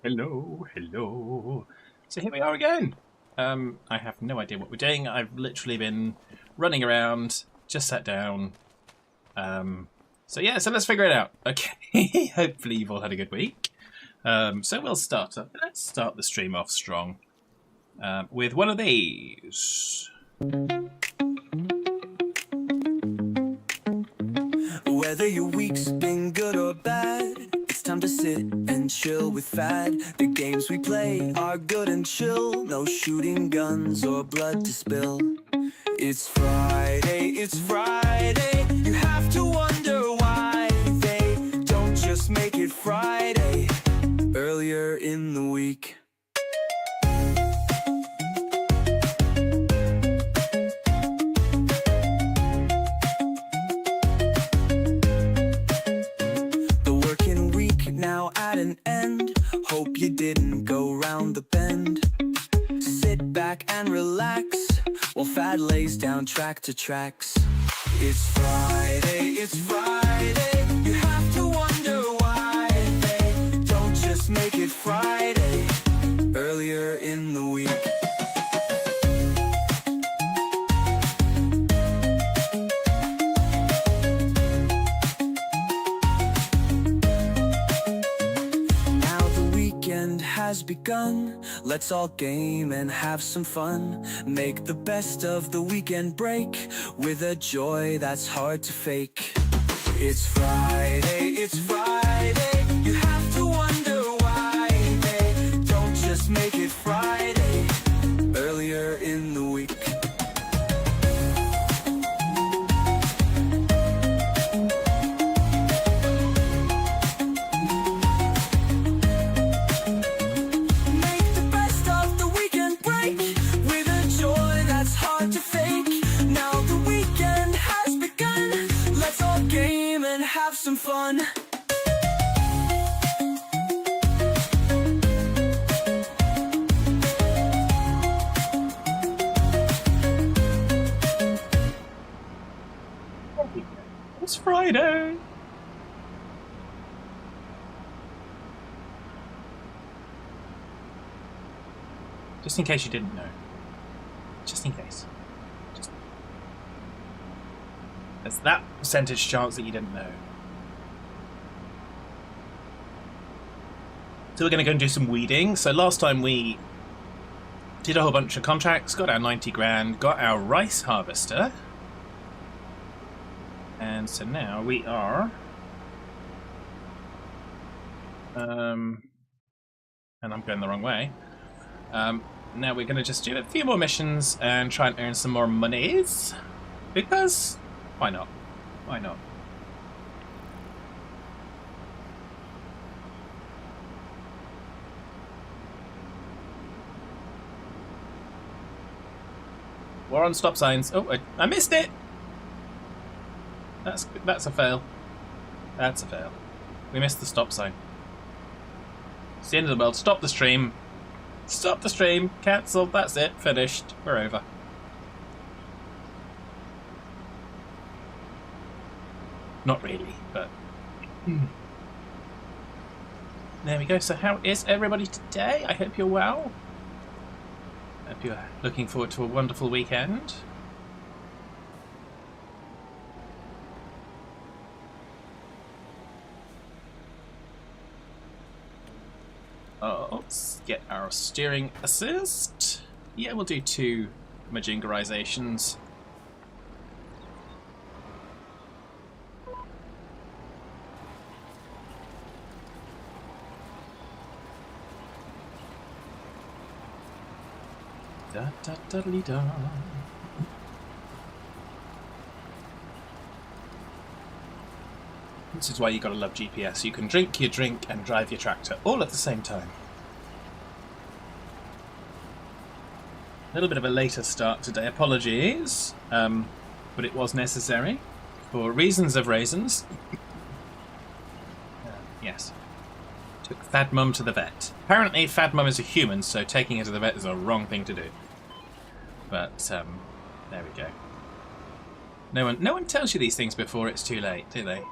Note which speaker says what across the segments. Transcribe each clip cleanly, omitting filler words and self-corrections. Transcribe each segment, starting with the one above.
Speaker 1: Hello, hello. So here we are again. I have no idea what we're doing. I've literally been running around, just sat down. So let's figure it out. Okay, hopefully you've all had a good week. So we'll start up. Let's start the stream off strong with one of these.
Speaker 2: Whether your week's been good or bad, it's time to sit and chill with Fad. The games we play are good and chill, no shooting guns or blood to spill. It's Friday, you have to wonder why they don't just make it Friday earlier in the week. Hope you didn't go round the bend. Sit back and relax while Fad lays down track to tracks. It's Friday, you have to wonder why they don't just make it Friday earlier in the week. Has begun. Let's all game and have some fun. Make the best of the weekend break with a joy that's hard to fake. It's Friday, you have to wonder why they don't just make it Friday earlier in the week. Have some fun.
Speaker 1: It's Friday. Just in case you didn't know. Just in case. There's that percentage chance that you didn't know. So we're going to go and do some weeding. So last time we did a whole bunch of contracts, got our 90 grand, got our rice harvester. And so now we are... and I'm going the wrong way. Now we're going to just do a few more missions and try and earn some more monies. Because, why not? Why not? War on stop signs. Oh, I missed it! That's a fail. That's a fail. We missed the stop sign. It's the end of the world. Stop the stream. Stop the stream. Cancel. That's it. Finished. We're over. Not really, but... There we go. So how is everybody today? I hope you're well. Hope you're looking forward to a wonderful weekend. Let's get our steering assist. Yeah, we'll do 2 Majingarizations. Da da da da da. This is why you gotta love GPS. You can drink your drink and drive your tractor all at the same time. A little bit of a later start today. Apologies, but it was necessary for reasons of raisins. Yes. Took Fad Mum to the vet. Apparently Fad Mum is a human, so taking her to the vet is a wrong thing to do. But, there we go. No one tells you these things before it's too late, do they?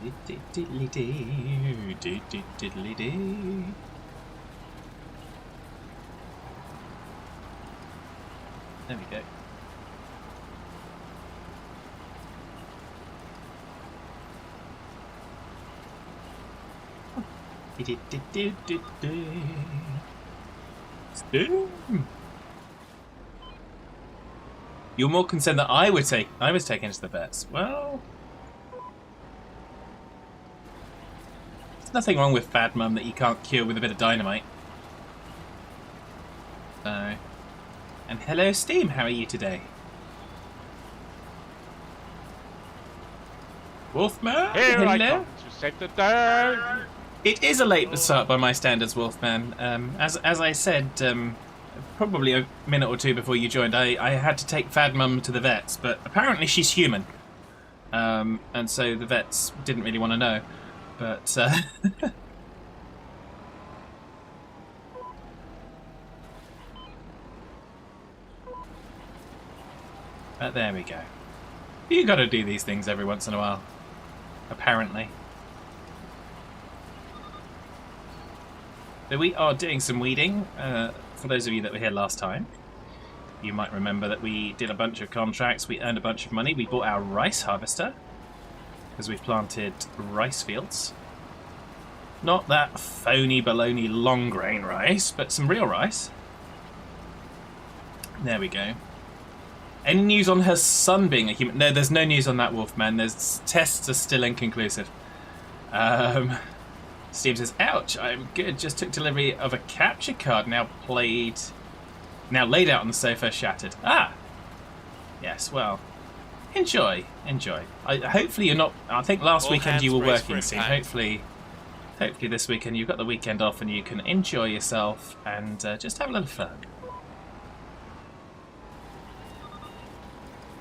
Speaker 1: Diddly-dee. There we go. You're more concerned that I was taken to the vets. Well, there's nothing wrong with Bad Mum that you can't cure with a bit of dynamite. So, and hello, Steam. How are you today? Wolfman,
Speaker 3: Here
Speaker 1: hello.
Speaker 3: I come to save the day.
Speaker 1: It is a late start by my standards, Wolfman. As I said, probably a minute or two before you joined, I had to take Fad Mum to the vets, but apparently she's human. And so the vets didn't really want to know. But, but there we go. You gotta do these things every once in a while. Apparently. So we are doing some weeding. For those of you that were here last time, you might remember that we did a bunch of contracts, we earned a bunch of money, we bought our rice harvester, because we've planted rice fields. Not that phony baloney long grain rice, but some real rice. There we go. Any news on her son being a human? No, there's no news on that, Wolfman. There's tests are still inconclusive. Steve says, ouch, I'm good. Just took delivery of a capture card, now laid out on the sofa, shattered. Ah! Yes, well, enjoy. Hopefully you're not, I think last
Speaker 4: All
Speaker 1: weekend
Speaker 4: hands
Speaker 1: you were
Speaker 4: brace
Speaker 1: working,
Speaker 4: for
Speaker 1: Steve.
Speaker 4: impact.
Speaker 1: Hopefully this weekend you've got the weekend off and you can enjoy yourself and just have a little fun.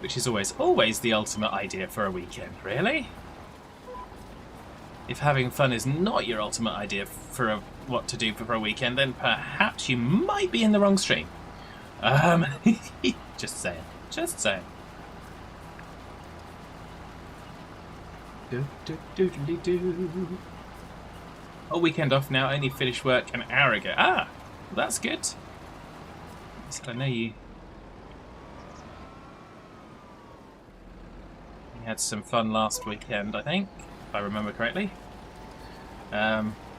Speaker 1: Which is always the ultimate idea for a weekend, really. If having fun is not your ultimate idea for what to do for a weekend, then perhaps you might be in the wrong stream. Just saying. Oh, weekend off now. Only finished work an hour ago. Ah, well, that's good. I know you had some fun last weekend, I think, if I remember correctly.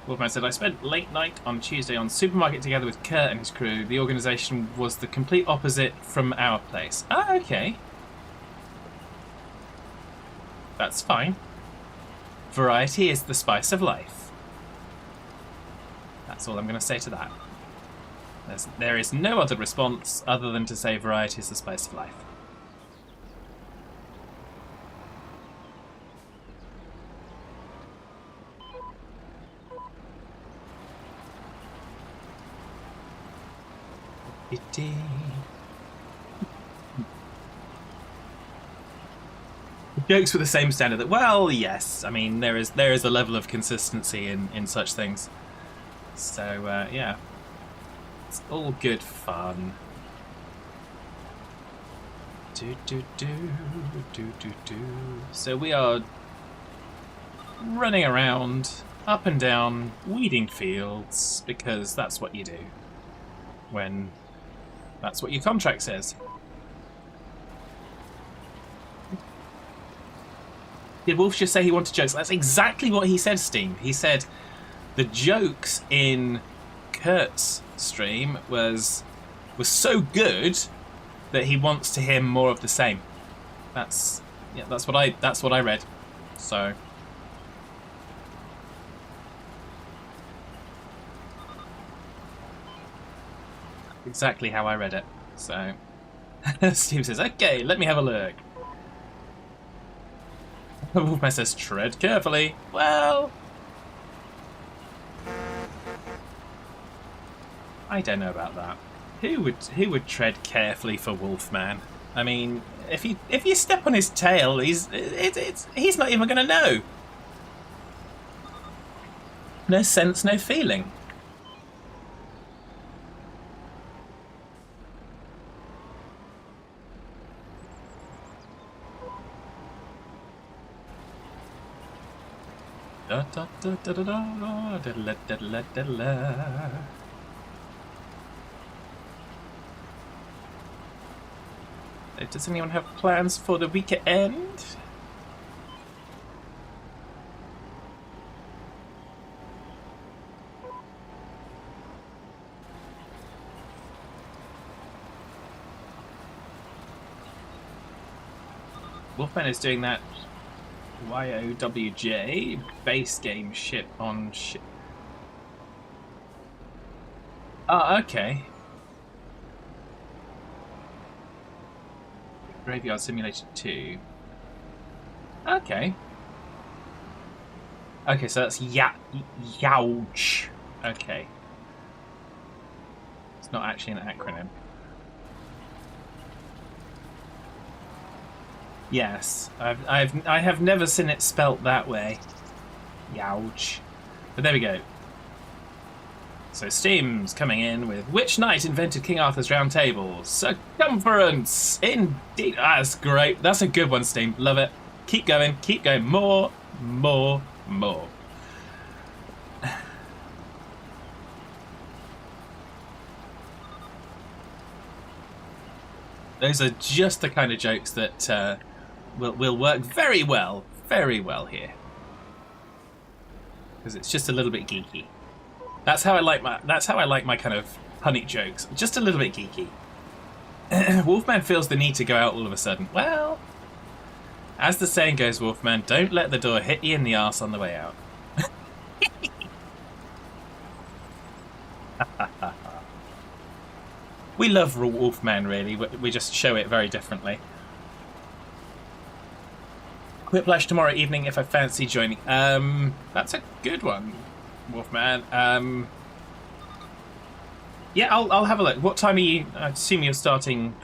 Speaker 1: Wolfman said, I spent late night on Tuesday on Supermarket together with Kurt and his crew. The organisation was the complete opposite from our place. Ah, okay. That's fine. Variety is the spice of life. That's all I'm going to say to that. There is no other response other than to say variety is the spice of life. Jokes with the same standard that, well, yes, I mean there is a level of consistency in such things. So yeah, it's all good fun. So we are running around up and down weeding fields because that's what you do when that's what your contract says. Did Wolf just say he wanted jokes? That's exactly what he said, Steam. He said the jokes in Kurt's stream was so good that he wants to hear more of the same. That's what I read. So exactly how I read it. So Steam says, okay, let me have a look. Wolfman says, tread carefully. Well, I don't know about that. Who would tread carefully for Wolfman? I mean, if you step on his tail, he's not even going to know. No sense, no feeling. Da, da, da, da, da, da, da, da, da, da, da, da. Does anyone have plans for the weekend? Wolfman is doing that YOWJ base game ship on ship. Oh, okay. Graveyard Simulator 2. Okay. Okay, so that's YOWJ. Okay. It's not actually an acronym. Yes, I have never seen it spelt that way. Youch. But there we go. So Steam's coming in with which knight invented King Arthur's Round Table? Circumference! Indeed. Ah, that's great. That's a good one, Steam. Love it. Keep going. Keep going. More, more, more. Those are just the kind of jokes that will work very well here, because it's just a little bit geeky. That's how I like my kind of punny jokes. Just a little bit geeky. Wolfman feels the need to go out all of a sudden. Well, as the saying goes, Wolfman, don't let the door hit you in the arse on the way out. We love Wolfman, really. We just show it very differently. Quiplash tomorrow evening if I fancy joining. That's a good one, Wolfman. Yeah, I'll have a look. What time are you? I assume you're starting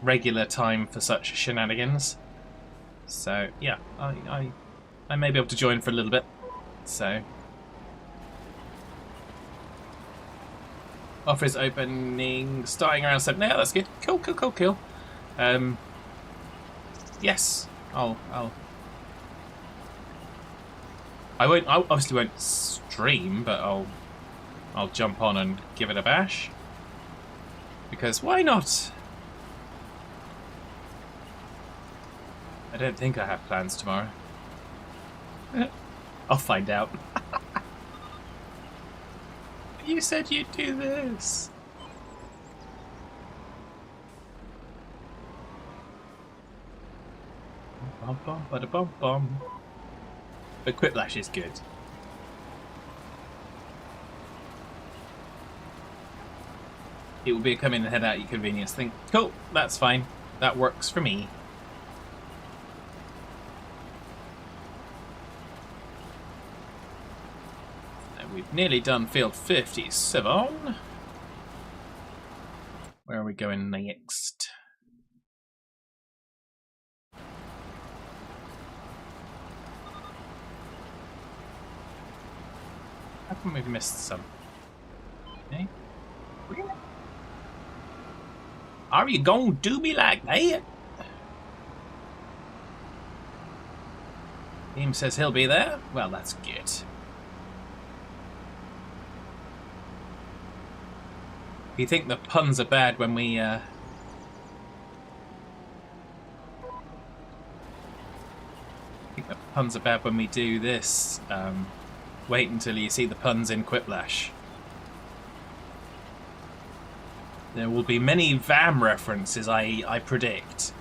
Speaker 1: regular time for such shenanigans. So yeah, I may be able to join for a little bit. So offer is opening, starting around 7. Yeah, that's good. Cool. Yes, I obviously won't stream, but I'll jump on and give it a bash. Because why not? I don't think I have plans tomorrow. I'll find out. You said you'd do this. Bum bum bada bum bum. But Quiplash is good. It will be a come in and head out at your convenience thing. Cool, that's fine. That works for me. And we've nearly done field 57. Where are we going next? How come we've missed some? Okay. Really? Are you gonna do me like that? Team says he'll be there. Well, that's good. You think the puns are bad when we I think the puns are bad when we do this. Wait until you see the puns in Quiplash. There will be many VAM references, I predict.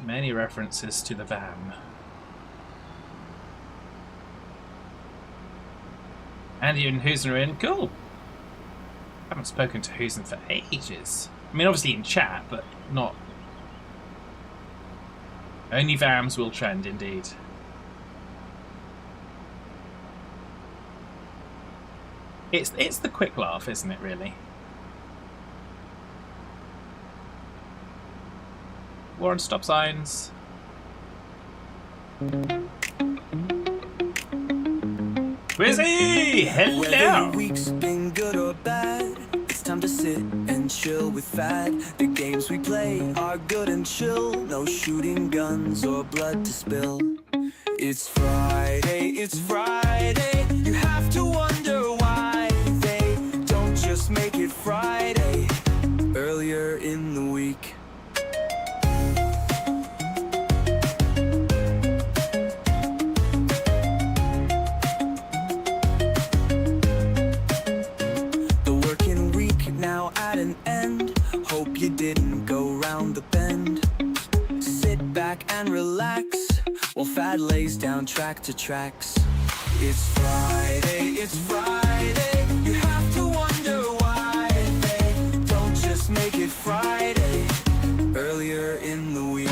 Speaker 1: Many references to the VAM. Andy and Husen are in. Cool. Haven't spoken to Husen for ages. I mean, obviously in chat, but not. Only VAMs will trend, indeed. It's the quick laugh, isn't it, really? War on stop signs. Wizzy! Hello!
Speaker 2: Whether your week's been good or bad, it's time to sit and chill with Fad. The games we play are good and chill. No shooting guns or blood to spill. It's Friday, it's Friday. You have to wonder why they don't just make it Friday earlier in the week. The working week now at an end. Hope you didn't go round the bend. Sit back and relax while Fad lays down track to tracks. It's Friday, it's Friday. You have to wonder why they don't just make it Friday earlier in the week.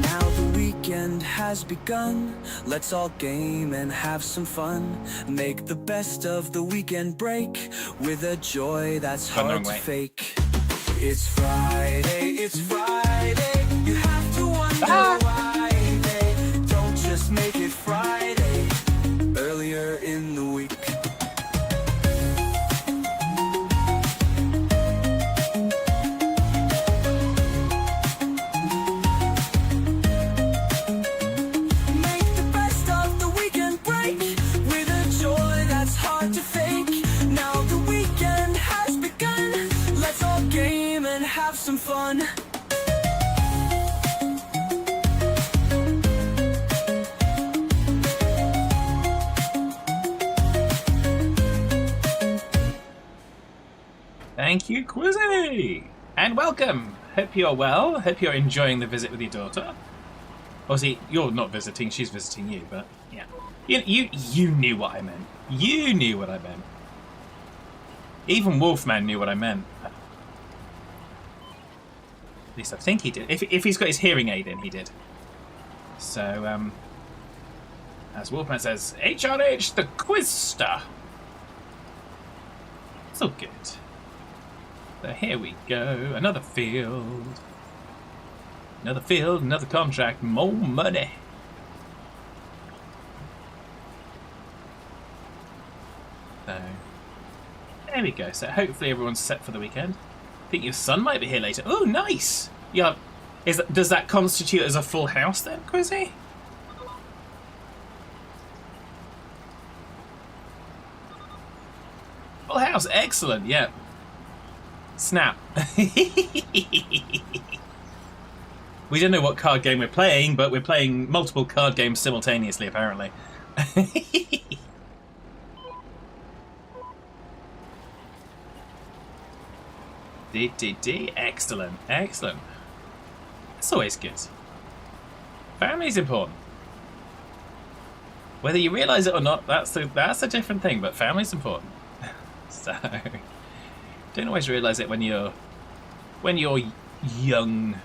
Speaker 2: Now the weekend has begun. Let's all game and have some fun. Make the best of the weekend break with a joy that's hard to fake. It's Friday, it's Friday. You have to wonder why they don't just make it Friday earlier in the week. Make the best of the weekend break with a joy that's hard to fake. Now the weekend has begun. Let's all game and have some fun.
Speaker 1: Thank you, Quizzy! And welcome! Hope you're well. Hope you're enjoying the visit with your daughter. Obviously, you're not visiting, she's visiting you, but yeah. You knew what I meant. You knew what I meant. Even Wolfman knew what I meant. At least I think he did. If he's got his hearing aid in, he did. So, as Wolfman says, HRH the Quizster. It's all good. So here we go. Another field. Another field, another contract, more money. So, there we go. So hopefully everyone's set for the weekend. I think your son might be here later. Oh, nice! Yeah, does that constitute as a full house then, Quizzy? Full house, excellent, yeah. Snap. We don't know what card game we're playing, but we're playing multiple card games simultaneously, apparently. Excellent, excellent. It's always good. Family's important. Whether you realise it or not, that's a different thing, but family's important. So, don't always realise it when you're young.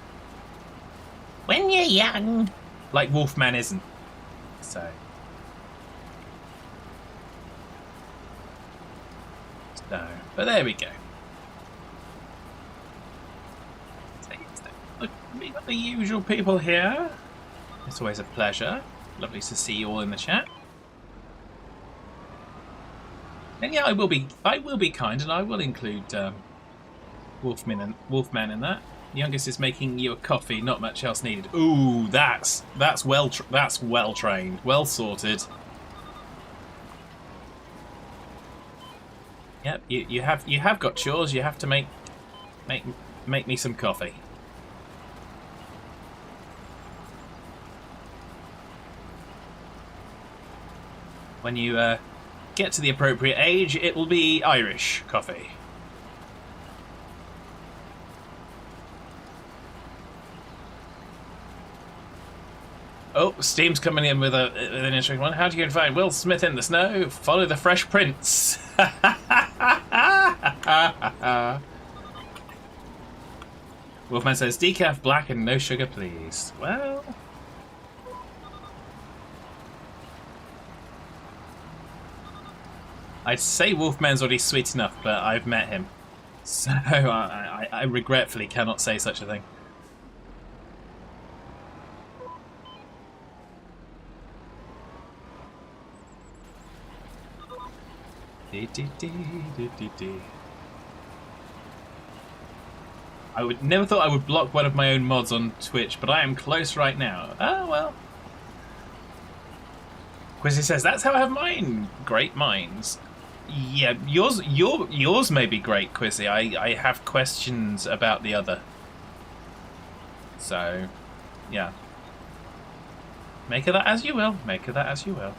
Speaker 1: When you're young, like Wolfman isn't. So, but there we go. Look, we've got the usual people here. It's always a pleasure. Lovely to see you all in the chat. And yeah, I will be kind, and I will include Wolfman in that. The youngest is making you a coffee. Not much else needed. Ooh, that's well trained, well sorted. Yep, you have got chores. You have to make me some coffee. When you get to the appropriate age, it will be Irish coffee. Oh, Steam's coming in with an interesting one. How do you find Will Smith in the snow? Follow the Fresh Prince. Wolfman says, decaf black and no sugar, please. Well, I'd say Wolfman's already sweet enough, but I've met him. So I regretfully cannot say such a thing. I would never thought I would block one of my own mods on Twitch, but I am close right now. Oh well. Quizzy says that's how I have mine. Great minds. Yeah, yours may be great, Quizzy. I have questions about the other. So, yeah. Make of that as you will. Make of that as you will.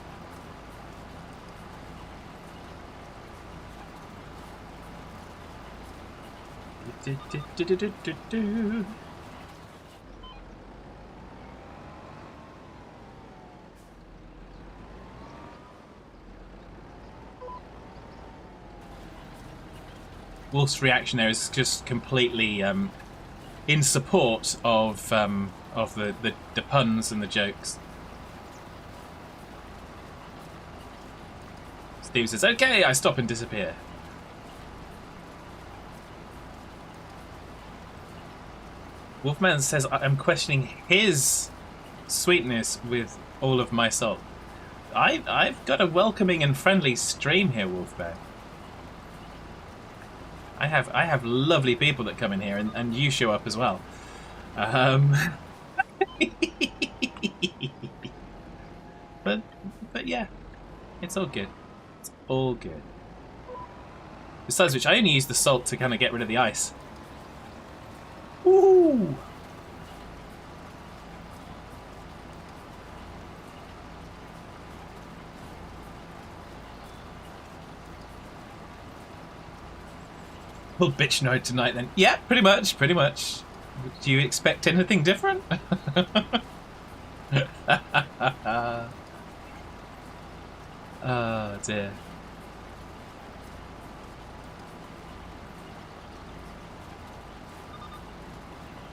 Speaker 1: Wolf's reaction there is just completely in support of the puns and the jokes. Steve says, "Okay, I stop and disappear." Wolfman says, "I'm questioning his sweetness with all of my salt." I've got a welcoming and friendly stream here, Wolfman. I have lovely people that come in here, and you show up as well. But yeah, it's all good. It's all good. Besides which, I only use the salt to kind of get rid of the ice. Ooh. Well, bitch node tonight then. Yeah, pretty much. Do you expect anything different? Oh dear.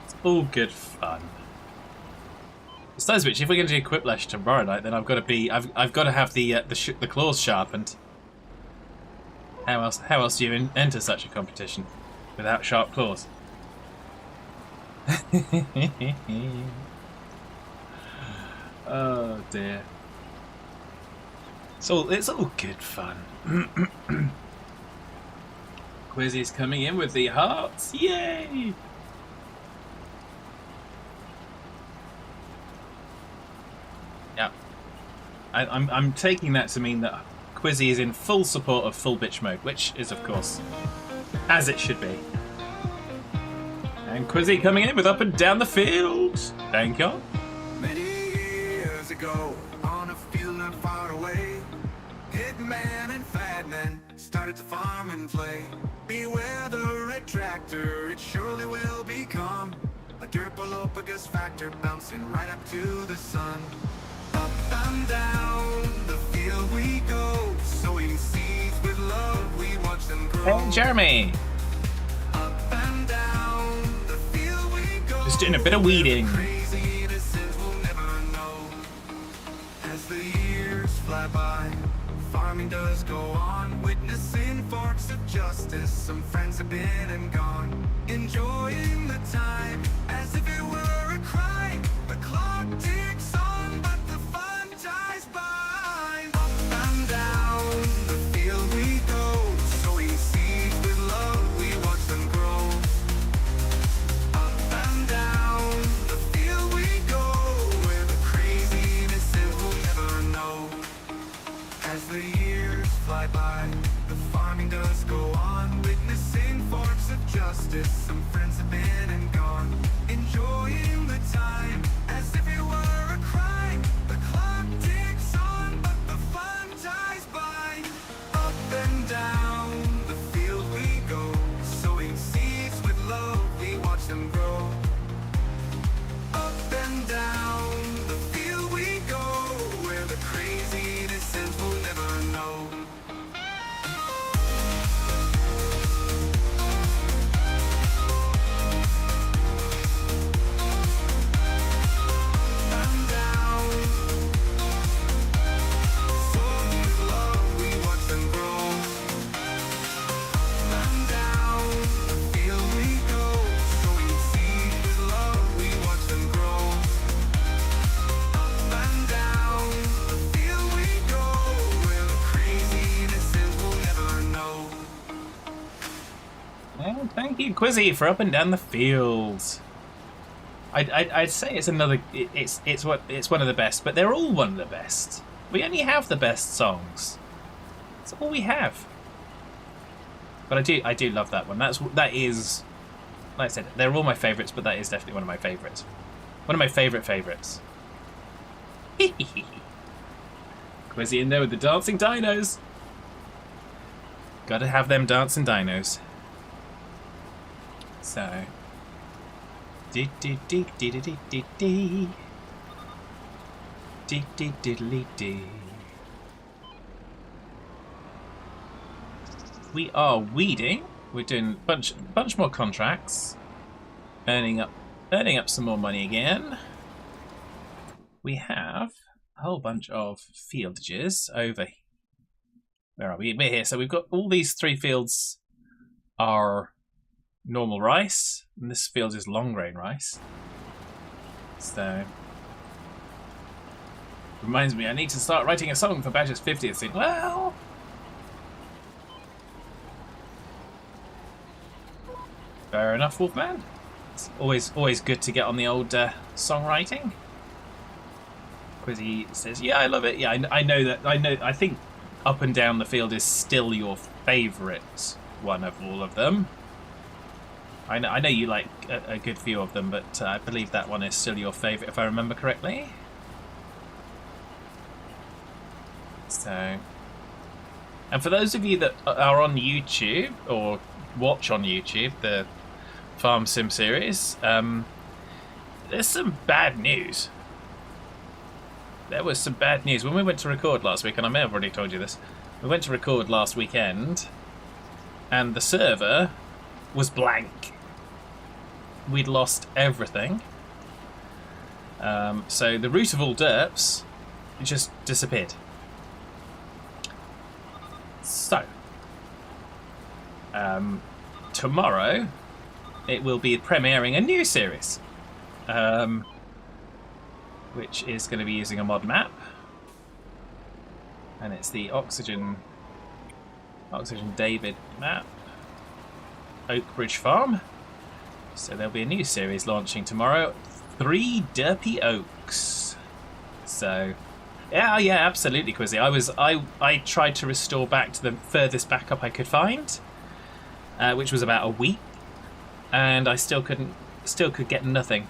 Speaker 1: It's all good fun. Besides which, if we're going to do Quiplash tomorrow night, then I've got to have the claws sharpened. How else do you enter such a competition without sharp claws? Oh dear. It's all good fun. Quizzy's coming in with the hearts. Yay! Yeah. I'm taking that to mean that Quizzy is in full support of full bitch mode, which is of course as it should be. And Quizzy coming in with up and down the field. Thank you.
Speaker 2: Many years ago, on a field not far away, Hitman and Fadman started to farm and play. Beware the red tractor, it surely will become a Derpalopagus factor, bouncing right up to the sun. Up and down the field we go, sowing seeds with love, we watch them grow.
Speaker 1: Hey, Jeremy.
Speaker 2: Up and down the field we go.
Speaker 1: Just doing a bit of weeding.
Speaker 2: Crazy innocence we'll never know. As the years fly by, farming does go on, witnessing forks of justice. Some friends have been and gone, enjoying the time as if it were a crime. The clock ticks on, but the fun dies by. Up and down the field we go, sowing seeds with love, we watch them grow. Up and down the field we go, where the craziness is we'll never know. As the years fly by, the farming does go on, witnessing forks of justice. Some friends have been and gone, enjoying the time as if it were a crime. The clock ticks on, but the fun dies by. Up and down the field we go, sowing seeds with love, we watch them grow. Up and down the field we go, where the craziness is we'll never know. And down, sown with love, we watch them grow.
Speaker 1: And thank you, Quizzy, for up and down the field. I'd say it's another. It's one of the best, but they're all one of the best. We only have the best songs. That's all we have. But I do love that one. That is, like I said, they're all my favourites, but that is definitely one of my favourites. One of my favourites. Quizzy in there with the dancing dinos. Gotta have them dancing dinos. So. Dee dee dee dee dee dee dee. Dee dee diddly dee. We are weeding. We're doing bunch more contracts. Earning up some more money again. We have a whole bunch of fieldages over. Where are we? We're here. So we've got all these 3 fields are normal rice, and this field is long grain rice. So reminds me, I need to start writing a song for Badger's 50th thing. Well, fair enough, Wolfman. It's always good to get on the old songwriting. Quizzy says, "Yeah, I love it. Yeah, I know that. I think Up and Down the Field is still your favourite one of all of them. I know you like a good few of them, but I believe that one is still your favourite, if I remember correctly." So, and for those of you that are on YouTube or watch on YouTube the Farm Sim series, there's some bad news. There was some bad news when we went to record last week, and I may have already told you this. We went to record last weekend, and the server was blank. We'd lost everything. So the root of all derps just disappeared. So, tomorrow it will be premiering a new series, which is going to be using a mod map, and it's the Oxygen David map, Oakbridge Farm. So there'll be a new series launching tomorrow, 3 Derpy Oaks. So yeah, absolutely, Quizzy. I tried to restore back to the furthest backup I could find, which was about a week, and I still could get nothing.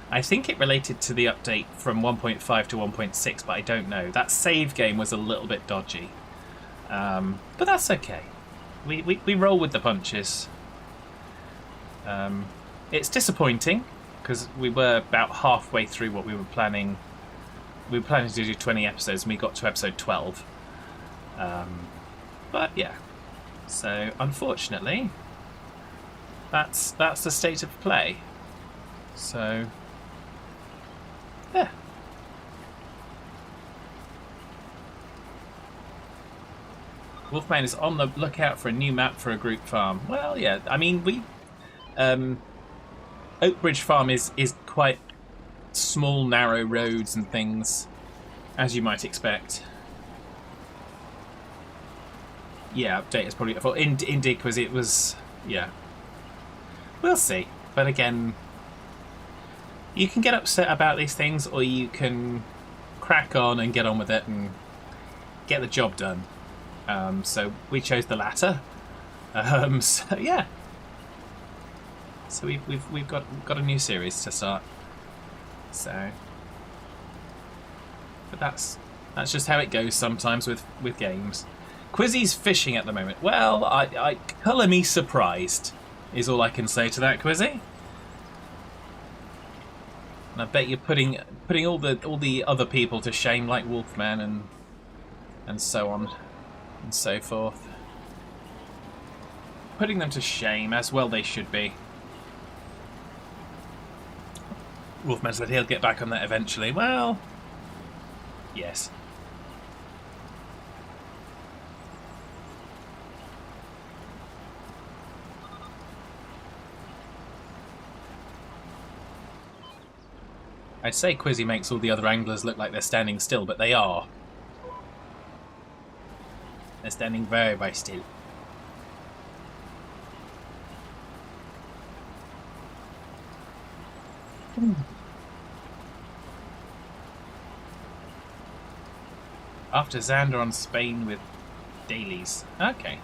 Speaker 1: I think it related to the update from 1.5 to 1.6, but I don't know. That save game was a little bit dodgy, but that's okay. We roll with the punches. It's disappointing because we were about halfway through what we were planning. We were planning to do 20 episodes, and we got to episode 12. But yeah, so unfortunately, that's the state of play. So yeah. Wolfman is on the lookout for a new map for a group farm. Well, yeah, I mean, Oakbridge Farm is quite small, narrow roads and things, as you might expect. Yeah, update is probably for indeed because it was, yeah. We'll see, but again, you can get upset about these things, or you can crack on and get on with it and get the job done. So we chose the latter. So yeah. So we've got a new series to start. So, but that's just how it goes sometimes with games. Quizzy's fishing at the moment. Well, I colour me surprised is all I can say to that, Quizzy. And I bet you're putting all the other people to shame, like Wolfman and so on and so forth. Putting them to shame, as well they should be. Wolfman said he'll get back on that eventually. Well, yes. I'd say Quizzy makes all the other anglers look like they're standing still, but they are. They're standing very, very still. After Xander on Spain with dailies. Okay.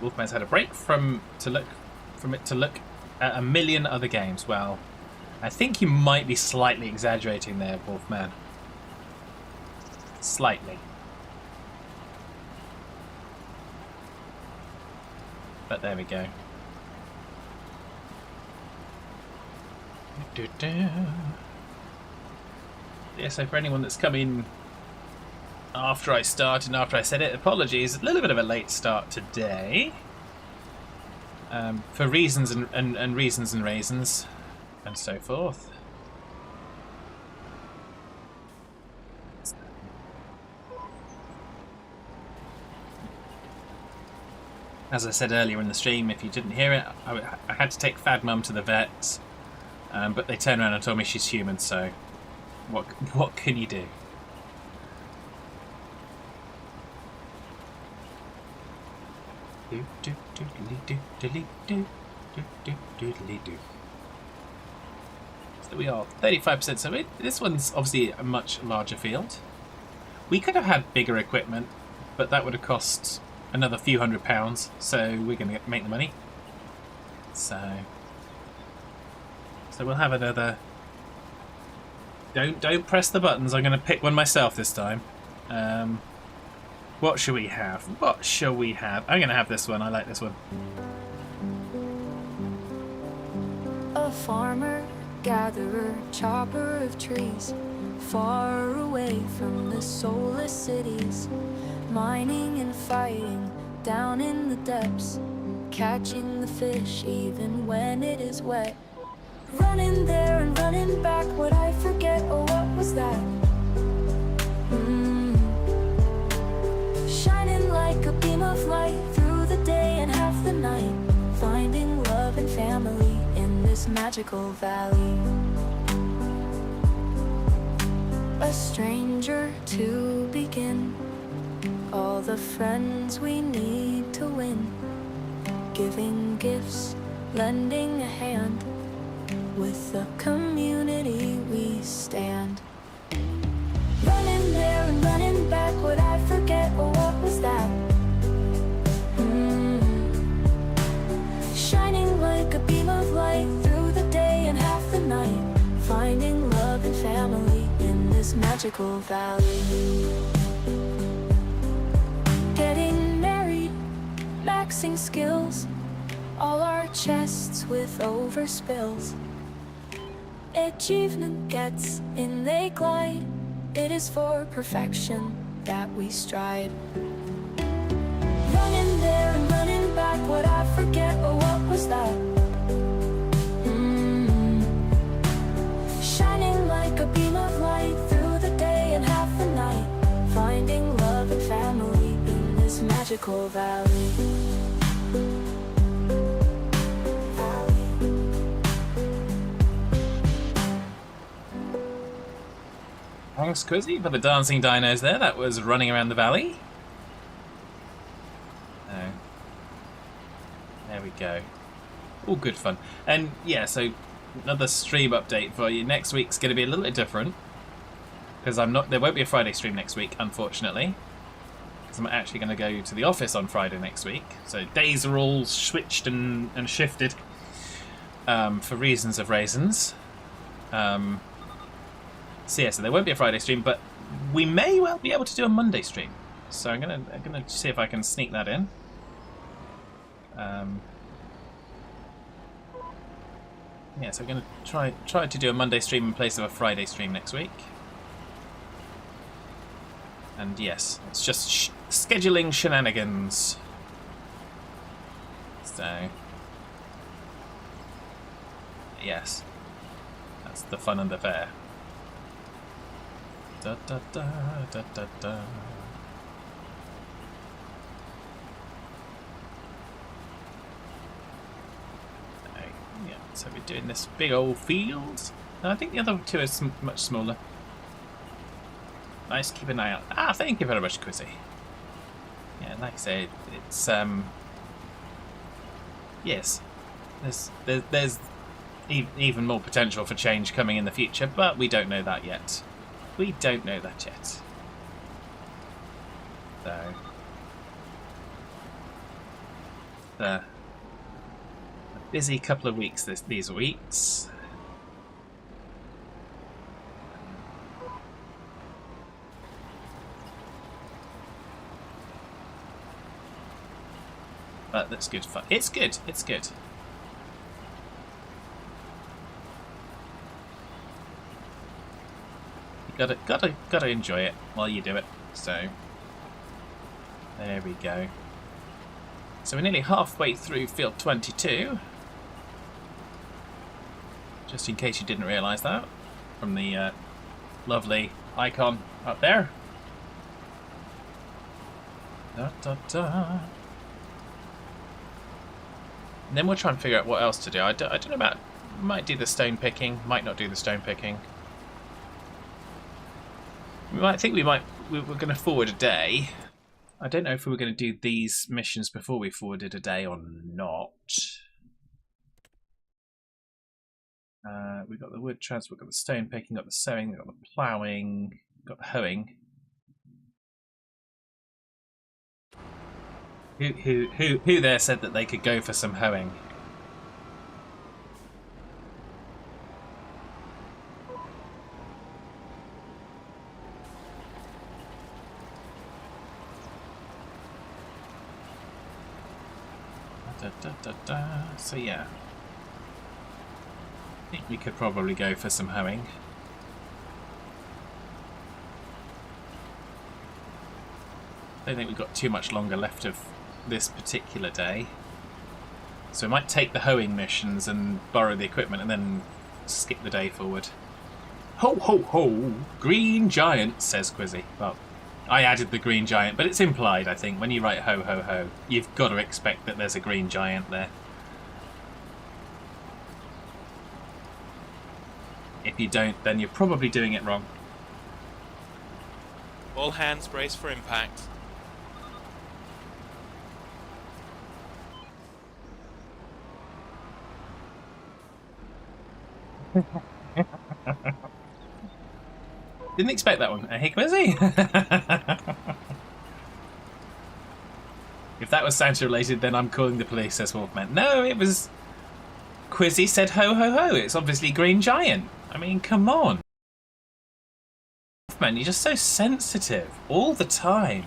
Speaker 1: Wolfman's had a break from it to look at a million other games. Well, I think you might be slightly exaggerating there, Wolfman. Slightly. But there we go. Yeah, so for anyone that's come in after I started and after I said it, apologies. A little bit of a late start today. For reasons and reasons and raisins and so forth. As I said earlier in the stream, if you didn't hear it, I had to take Fad Mum to the vet, but they turned around and told me she's human, so what can you do? So we are 35%, so this one's obviously a much larger field. We could have had bigger equipment, but that would have cost another few £100, so we're going to make the money. So we'll have another... Don't press the buttons, I'm going to pick one myself this time. What shall we have? What shall we have? I'm going to have this one, I like this one.
Speaker 4: A farmer, gatherer, chopper of trees, far away from the soulless cities, mining and fighting down in the depths, catching the fish even when it is wet. Running there and running back, would I forget, oh what was that? Shining like a beam of light through the day and half the night, finding love and family in this magical valley. A stranger to begin, all the friends we need to win, giving gifts, lending a hand, with the community we stand. Running there and running back, would I forget, oh what was that? Shining like a beam of light through the day and half the night, finding love and family in this magical valley. Getting married, maxing skills, all our chests with overspills. Achievement gets in, they glide. It is for perfection that we strive. Running there and running back, would I forget, oh what was that? Shining like a beam of light through the day and half the night, finding love and family in this magical valley.
Speaker 1: Thanks, Quizzy, for the dancing dinos there. That was running around the valley. Oh. There we go. All good fun. And yeah, so another stream update for you. Next week's going to be a little bit different, because there won't be a Friday stream next week, unfortunately, because I'm actually going to go to the office on Friday next week. So days are all switched and shifted for reasons of raisins. So yeah, so there won't be a Friday stream, but we may well be able to do a Monday stream. So I'm gonna see if I can sneak that in. Yeah, so I'm gonna try to do a Monday stream in place of a Friday stream next week. And yes, it's just scheduling shenanigans. So yes, that's the fun and the fair. Da, da, da, da, da, da. Yeah, so we're doing this big old field. And I think the other two is much smaller. Nice, keep an eye out. Ah, thank you very much, Quizzy. Yeah, like I say, it's yes, there's even more potential for change coming in the future, but we don't know that yet. We don't know that yet. So, a busy couple of weeks these weeks. But that's good fun. It's good. It's good. You gotta enjoy it while you do it. So there we go. So we're nearly halfway through field 22. Just in case you didn't realise that from the lovely icon up there. Da, da, da. And then we'll try and figure out what else to do. I don't know about... Might do the stone picking. Might not do the stone picking. We might think we're going to forward a day. I don't know if we were going to do these missions before we forwarded a day or not. We've got the wood transfer, we've got the stone picking, got the sowing, we've got the ploughing, got the hoeing. Who there said that they could go for some hoeing? So yeah, I think we could probably go for some hoeing. I don't think we've got too much longer left of this particular day, so we might take the hoeing missions and borrow the equipment and then skip the day forward. Ho ho ho! Green giant, says Quizzy. Well, I added the green giant, but it's implied, I think. When you write ho ho ho, you've got to expect that there's a green giant there. If you don't, then you're probably doing it wrong.
Speaker 5: All hands brace for impact.
Speaker 1: Didn't expect that one. Hey, Quizzy! If that was Santa related, then I'm calling the police, says Wolfman. No, it was... Quizzy said ho ho ho. It's obviously Green Giant. I mean, come on. Wolfman, you're just so sensitive. All the time.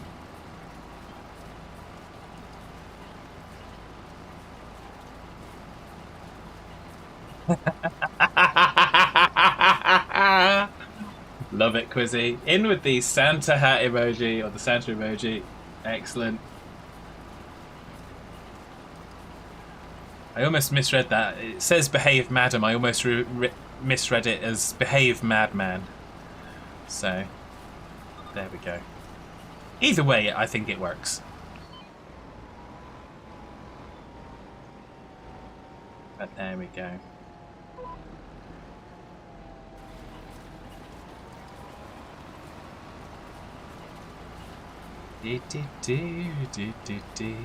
Speaker 1: Love it, Quizzy. In with the Santa hat emoji, or the Santa emoji. Excellent. I almost misread that. It says behave madam. I almost misread it as behave madman. So, there we go. Either way, I think it works. But there we go. Do, do, do, do, do, do.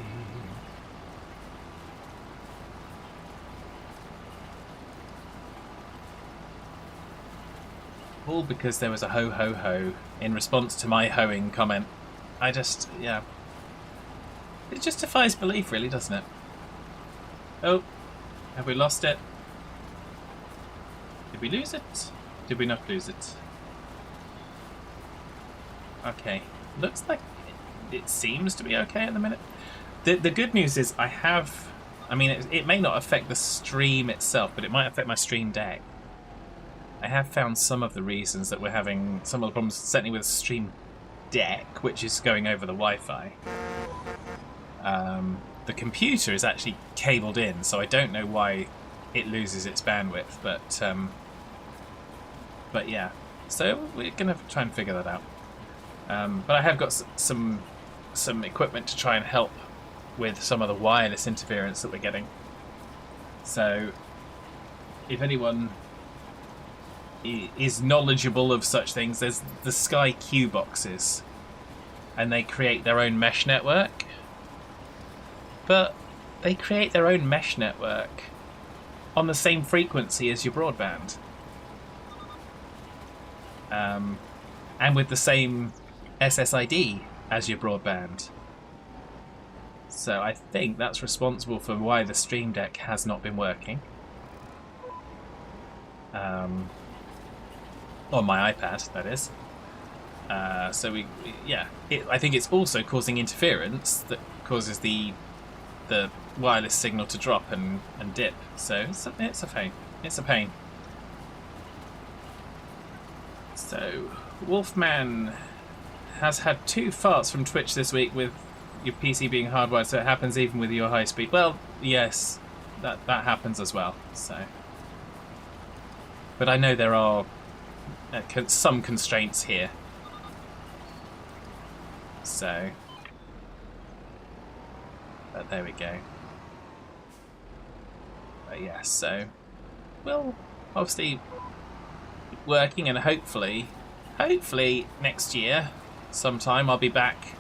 Speaker 1: All because there was a ho ho ho in response to my hoeing comment. I just, yeah. It just defies belief, really, doesn't it? Oh, have we lost it? Did we lose it? Did we not lose it? Okay, looks like it seems to be okay at the minute. The good news is I mean, it may not affect the stream itself, but it might affect my stream deck. I have found some of the reasons that we're having some of the problems, certainly with Stream Deck, which is going over the Wi-Fi. The computer is actually cabled in, so I don't know why it loses its bandwidth, but yeah. So we're going to try and figure that out. But I have got some equipment to try and help with some of the wireless interference that we're getting. So if anyone is knowledgeable of such things, there's the Sky Q boxes, and they create their own mesh network. but they create their own mesh network on the same frequency as your broadband. And with the same SSID as your broadband. So I think that's responsible for why the Stream Deck has not been working. On my iPad, that is. So yeah, I think it's also causing interference that causes the wireless signal to drop and dip. So it's a pain. It's a pain. So Wolfman has had 2 farts from Twitch this week with your PC being hardwired, so it happens even with your high speed. Well, yes, that happens as well. So, but I know there are some constraints here. So, but there we go. But yeah, so we'll obviously working, and hopefully next year sometime I'll be back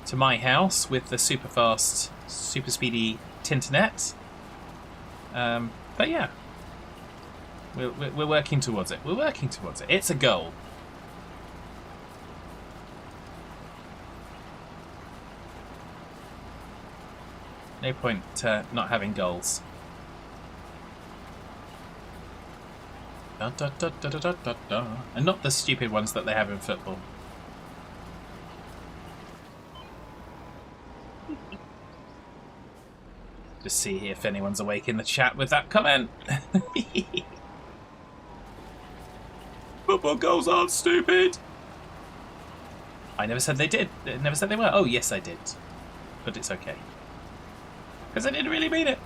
Speaker 1: to my house with the super fast, super speedy Tinternet. But yeah, we're working towards it. We're working towards it. It's a goal. No point not having goals. Da, da, da, da, da, da, da. And not the stupid ones that they have in football. Just see if anyone's awake in the chat with that comment. Football goals aren't stupid. I never said they did. I never said they were. Oh, yes, I did. But it's okay. Because I didn't really mean it.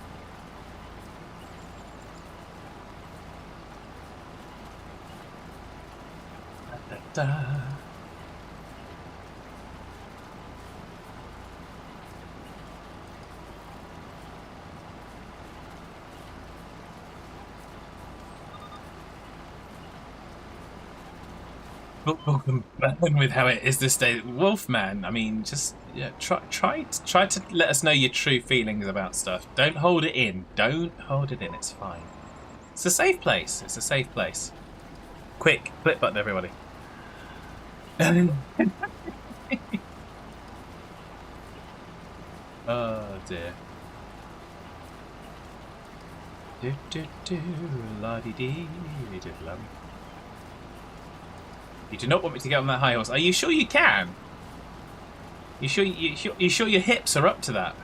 Speaker 1: Da, da, da. Welcome back with how it is this day, Wolfman. I mean, just yeah, try to let us know your true feelings about stuff. Don't hold it in. Don't hold it in. It's fine. It's a safe place. It's a safe place. Quick, click button, everybody. Oh dear. Do do do la di di di lum. You do not want me to get on that high horse. Are you sure you can? You sure your hips are up to that?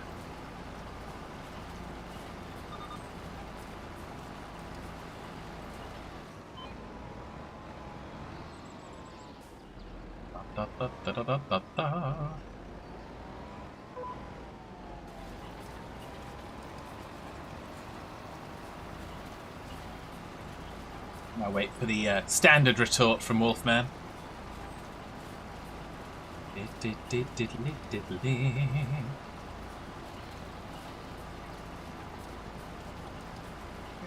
Speaker 1: Da, da, da, da, da, da, da. I'll wait for the standard retort from Wolfman. We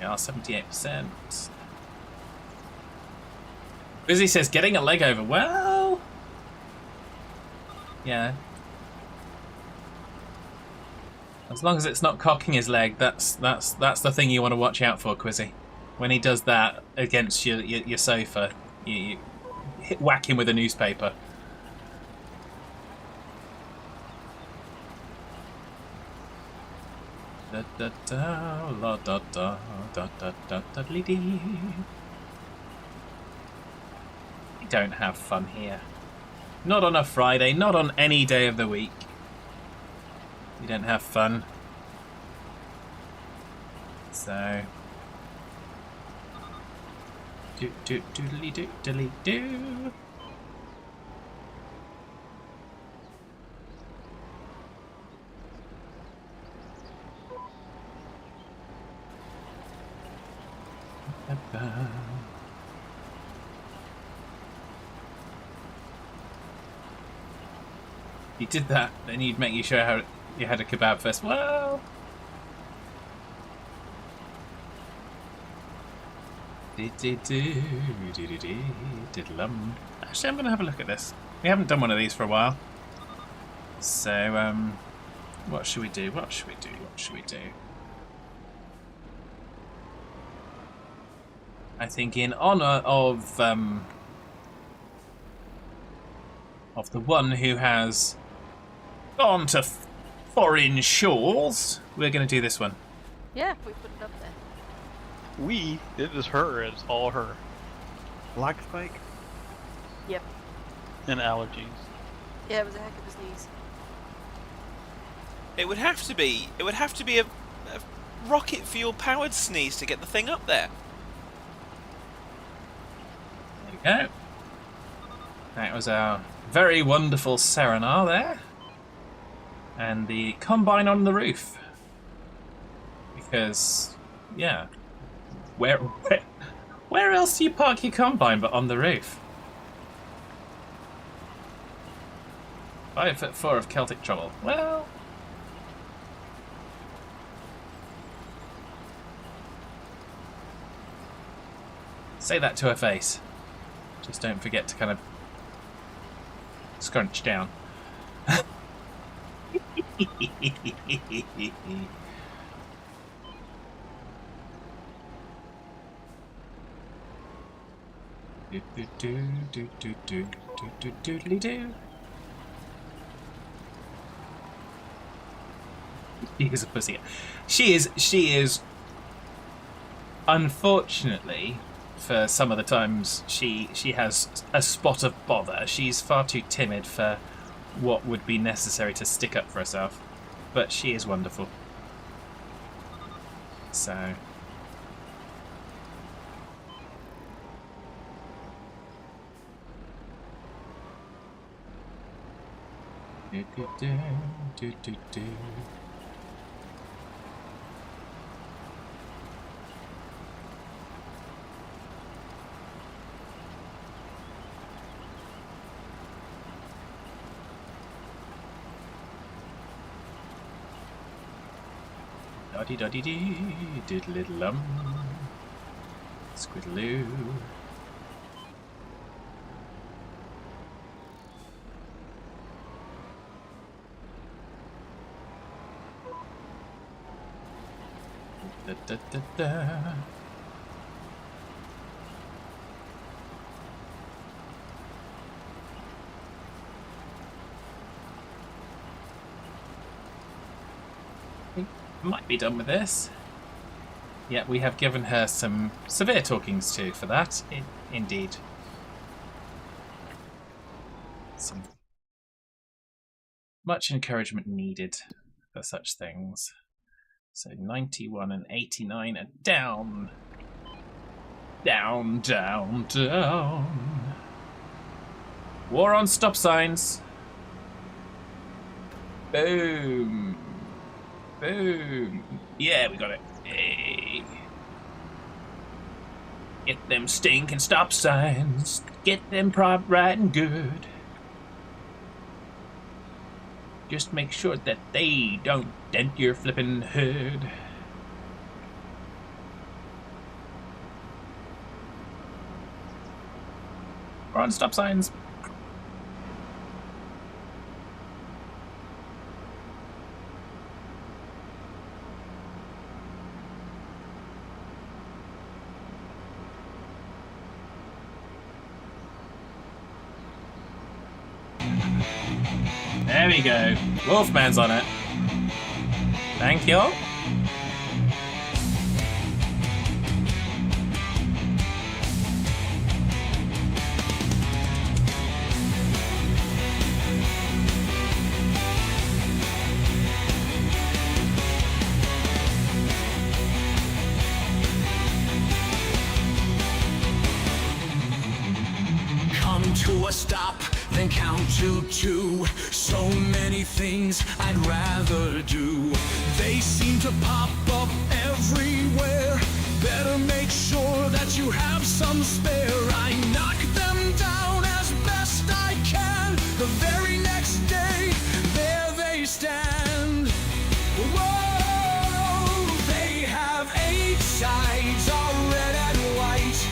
Speaker 1: are 78%. Busy says getting a leg over. Well, yeah. As long as it's not cocking his leg, that's the thing you want to watch out for, Quizzy. When he does that against your sofa, you whack him with a newspaper. Da da da la da da da da da da dee. We don't have fun here. Not on a Friday, not on any day of the week. We don't have fun. So do. You did that, then you'd make you show how you had a kebab first. Well, actually, I'm gonna have a look at this. We haven't done one of these for a while, so What should we do? What should we do? What should we do? I think in honour of the one who has gone to foreign shores, we're going to do this one.
Speaker 6: Yeah, we put it up there.
Speaker 3: We? It was her. It's all her.
Speaker 7: Lag spike?
Speaker 6: Yep.
Speaker 3: And allergies.
Speaker 6: Yeah, it was a heck of a sneeze.
Speaker 5: It would have to be. It would have to be a rocket fuel powered sneeze to get the thing up there.
Speaker 1: There we go. That was our very wonderful Serenar there. And the combine on the roof. Because, yeah. Where else do you park your combine but on the roof? 5'4" of Celtic trouble. Well. Say that to her face. Just don't forget to kind of scrunch down. Do. She is a pussy. She is. Unfortunately, for some of the times she has a spot of bother. She's far too timid for what would be necessary to stick up for herself, but she is wonderful. So do. Doddy diddle squiddaloo. Da. Might be done with this. Yeah, we have given her some severe talkings to for that. Indeed. Some much encouragement needed for such things. So 91 and 89 are down. Down. War on stop signs. Boom. Yeah, we got it. Hey. Get them stinking stop signs. Get them propped right and good. Just make sure that they don't dent your flippin' hood. We're on stop signs. There we go. Wolfman's on it. Thank you.
Speaker 2: Come to a stop, then count to two. So many things I'd rather do. They seem to pop up everywhere. Better make sure that you have some spare. I knock them down as best I can. The very next day, there they stand. Whoa, they have 8 sides, all red and white.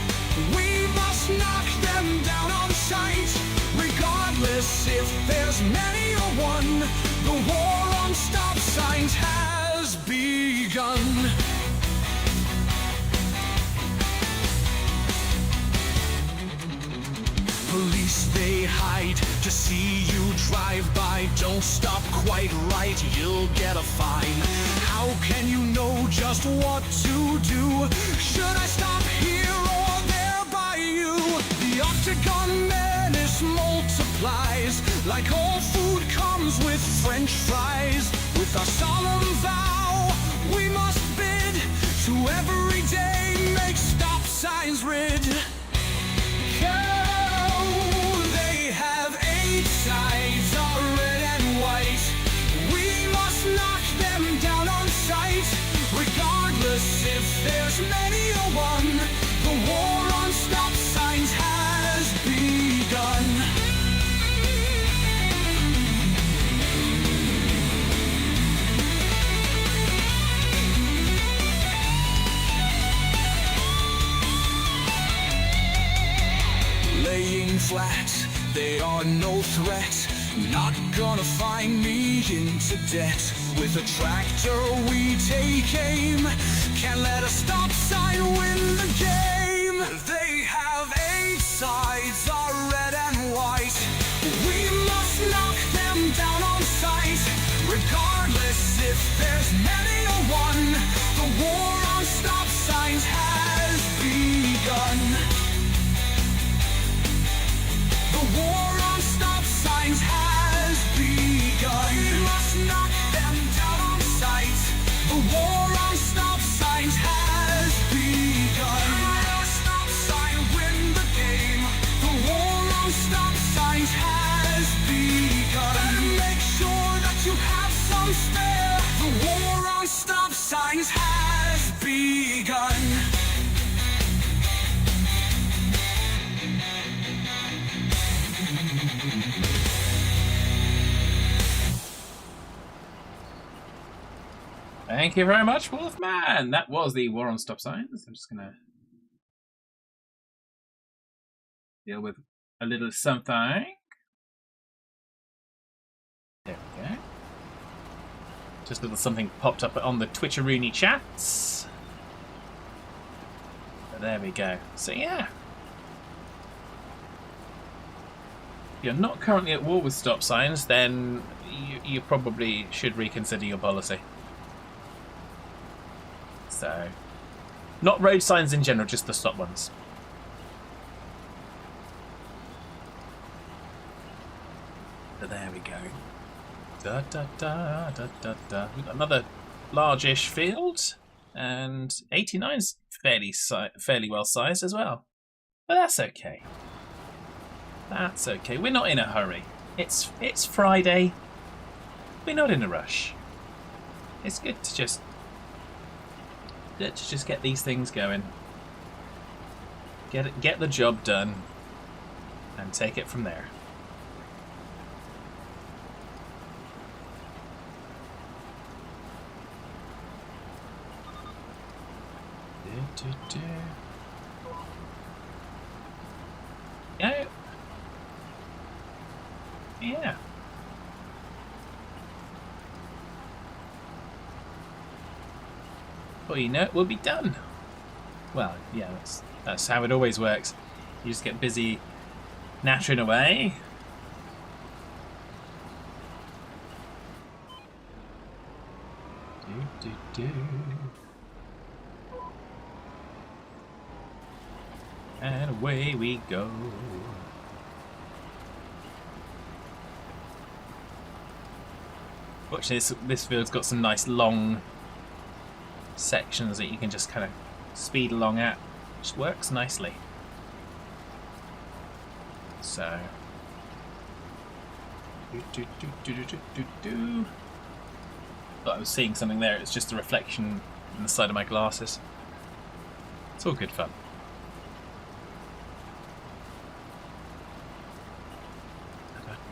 Speaker 2: We must knock them down on sight. Regardless if there's many or one, the war on stop signs has begun. Police, they hide to see you drive by. Don't stop quite right, you'll get a fine. How can you know just what to do? Should I stop here or there by you? The octagon menace multiplies. Like all food comes with French fries. With our solemn vow, we must bid to every day make stop signs rid. Sides are red and white. We must knock them down on sight. Regardless if there's many or one, the war on stop signs has begun. Laying flat, they are no threat. Not gonna find me into debt. With a tractor we take aim. Can't let a stop sign win the game. They have 8 sides, are red and white. We must knock them down on sight. Regardless if there's many or one, the war on stop signs has begun. The war on stop signs has begun. We must knock them down on sight. The war on stop signs has begun. Let a stop sign win the game. The war on stop signs has begun. Better make sure that you have some spare. The war on stop signs has begun.
Speaker 1: Thank you very much, Wolfman. That was the War on Stop Signs. I'm just going to deal with a little something. There we go. Just a little something popped up on the Twitcheroony chats. But there we go. So yeah. If you're not currently at war with stop signs, then you probably should reconsider your policy. So, not road signs in general, just the stop ones. But there we go. Da da da da da da. We've got another large-ish field, and 89's fairly well sized as well. But that's okay. That's okay. We're not in a hurry. It's Friday. We're not in a rush. It's good to just get these things going. Get the job done, and take it from there. Yeah. Yeah. Well, you know, it will be done. Well, yeah, that's how it always works. You just get busy nattering away. And away we go. Fortunately, this field's got some nice long sections that you can just kind of speed along at. Which works nicely. So. Thought I was seeing something there. It's just a reflection in the side of my glasses. It's all good fun.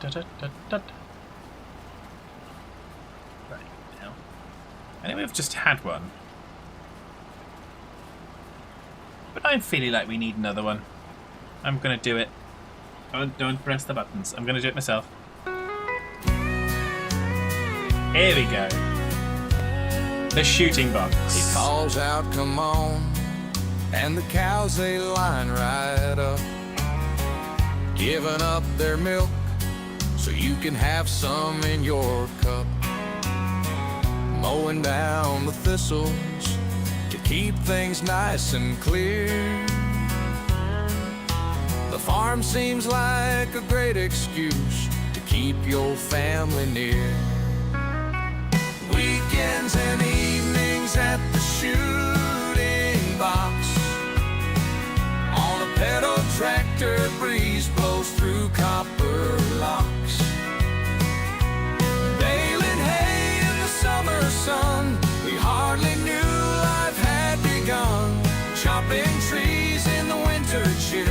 Speaker 1: Right now. Anyway, we've just had one. But I'm feeling like we need another one. I'm going to do it. Don't press the buttons. I'm going to do it myself. Here we go. The shooting box.
Speaker 2: He calls out, come on, and the cows they line right up, giving up their milk so you can have some in your cup. Mowing down the thistles to keep things nice and clear. The farm seems like a great excuse to keep your family near. Weekends and evenings at the shooting box, on a pedal tractor, breeze blows through copper locks. Baling hay in the summer sun, we hardly knew life had begun. Chopping trees in the winter chill,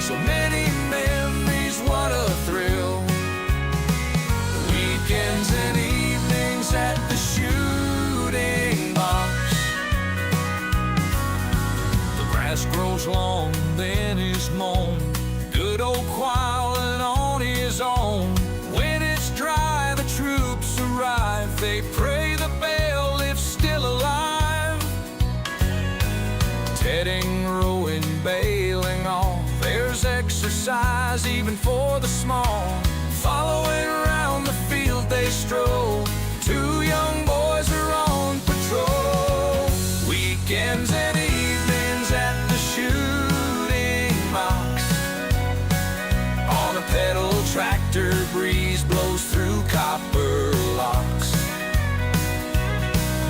Speaker 2: so many memories, what a thrill. Weekends and evenings at the shooting box. The grass grows long, then is mown. Good old Quilin on his own. When it's dry, the troops arrive. They pray the bailiff's still alive. Tedding, rowing, bailing off. There's exercise even for the small. Following around the field they stroll. Two young boys are on patrol. Weekends and evenings at the shooting box, on a pedal tractor, breeze blows through copper locks.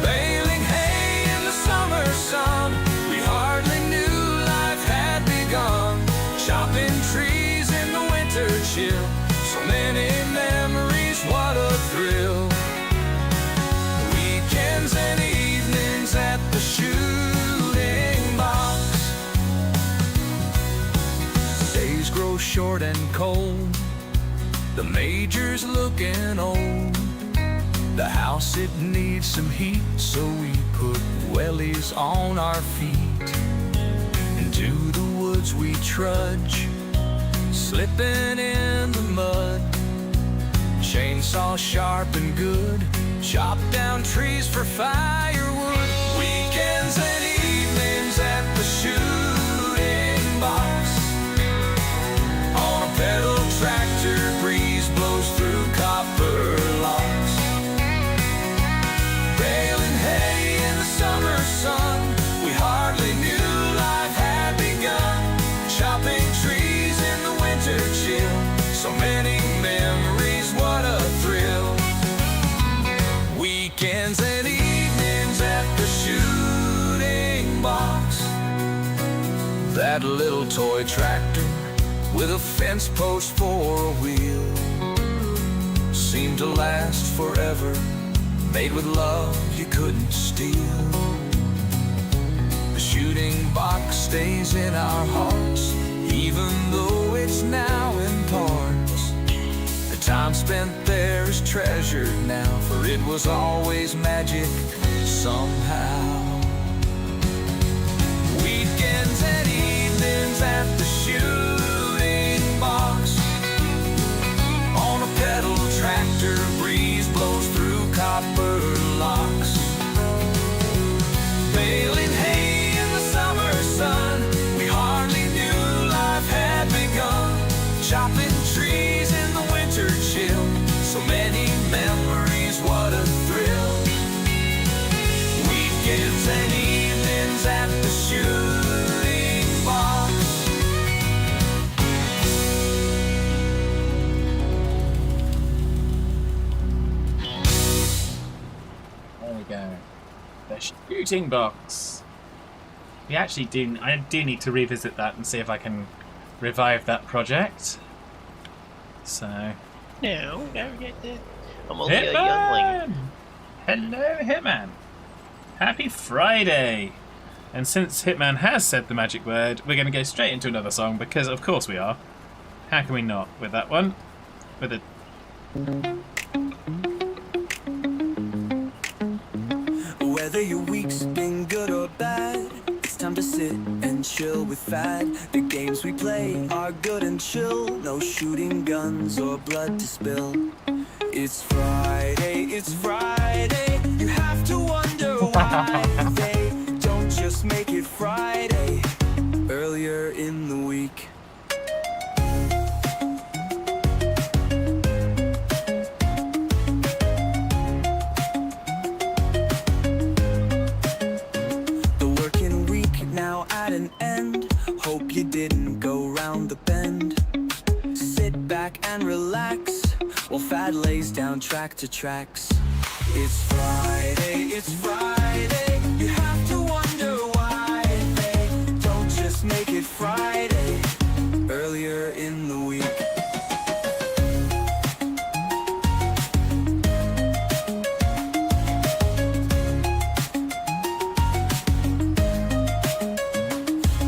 Speaker 2: Baling hay in the summer sun, we hardly knew life had begun. Chopping trees in the winter chill, so many memories, what a thrill. Weekends and evenings at the shooting box. Days grow short and cold, the major's looking old. The house, it needs some heat, so we put wellies on our feet. Into the woods we trudge, slipping in the mud. Chainsaw sharp and good, chop down trees for firewood. Weekends and evenings at the shooting box, on a pedal tractor, breeze blows through copper locks. Baling hay in the summer sun, we hardly knew life had begun. Chopping trees in the winter chill, so many memories, what a thrill. Weekends and evenings at the shooting box. That little toy tractor with a fence post for a wheel seemed to last forever, made with love you couldn't steal. The shooting box stays in our hearts, even though it's now in parts. The time spent there is treasured now, for it was always magic somehow. Weekends and evenings at the shooting box, on a pedal tractor, breeze blows through copper locks. Baling hay in the summer sun, we hardly knew life had begun. Chopping trees in the winter chill, so many memories, what a thrill. Weekends and evenings at the shooting box.
Speaker 1: There we go. The shooting box. We actually do. I do need to revisit that and see if I can revive that project. So.
Speaker 3: No, never get that. I'm only a youngling.
Speaker 1: Hello, Hitman. Happy Friday. And since Hitman has said the magic word, we're going to go straight into another song because, of course, we are. How can we not with that one? With the.
Speaker 2: Whether your week's been good or bad, it's time to sit and chill with Fad. The games we play are good and chill, no shooting guns or blood to spill. It's Friday, you have to wonder why Friday. Don't just make it Friday. Earlier in the week. The working week now at an end. Hope you didn't go round the bend. Sit back and relax while Fad lays down track to tracks. It's Friday, it's Friday. You have to wonder why they don't just make it Friday. Earlier in the week.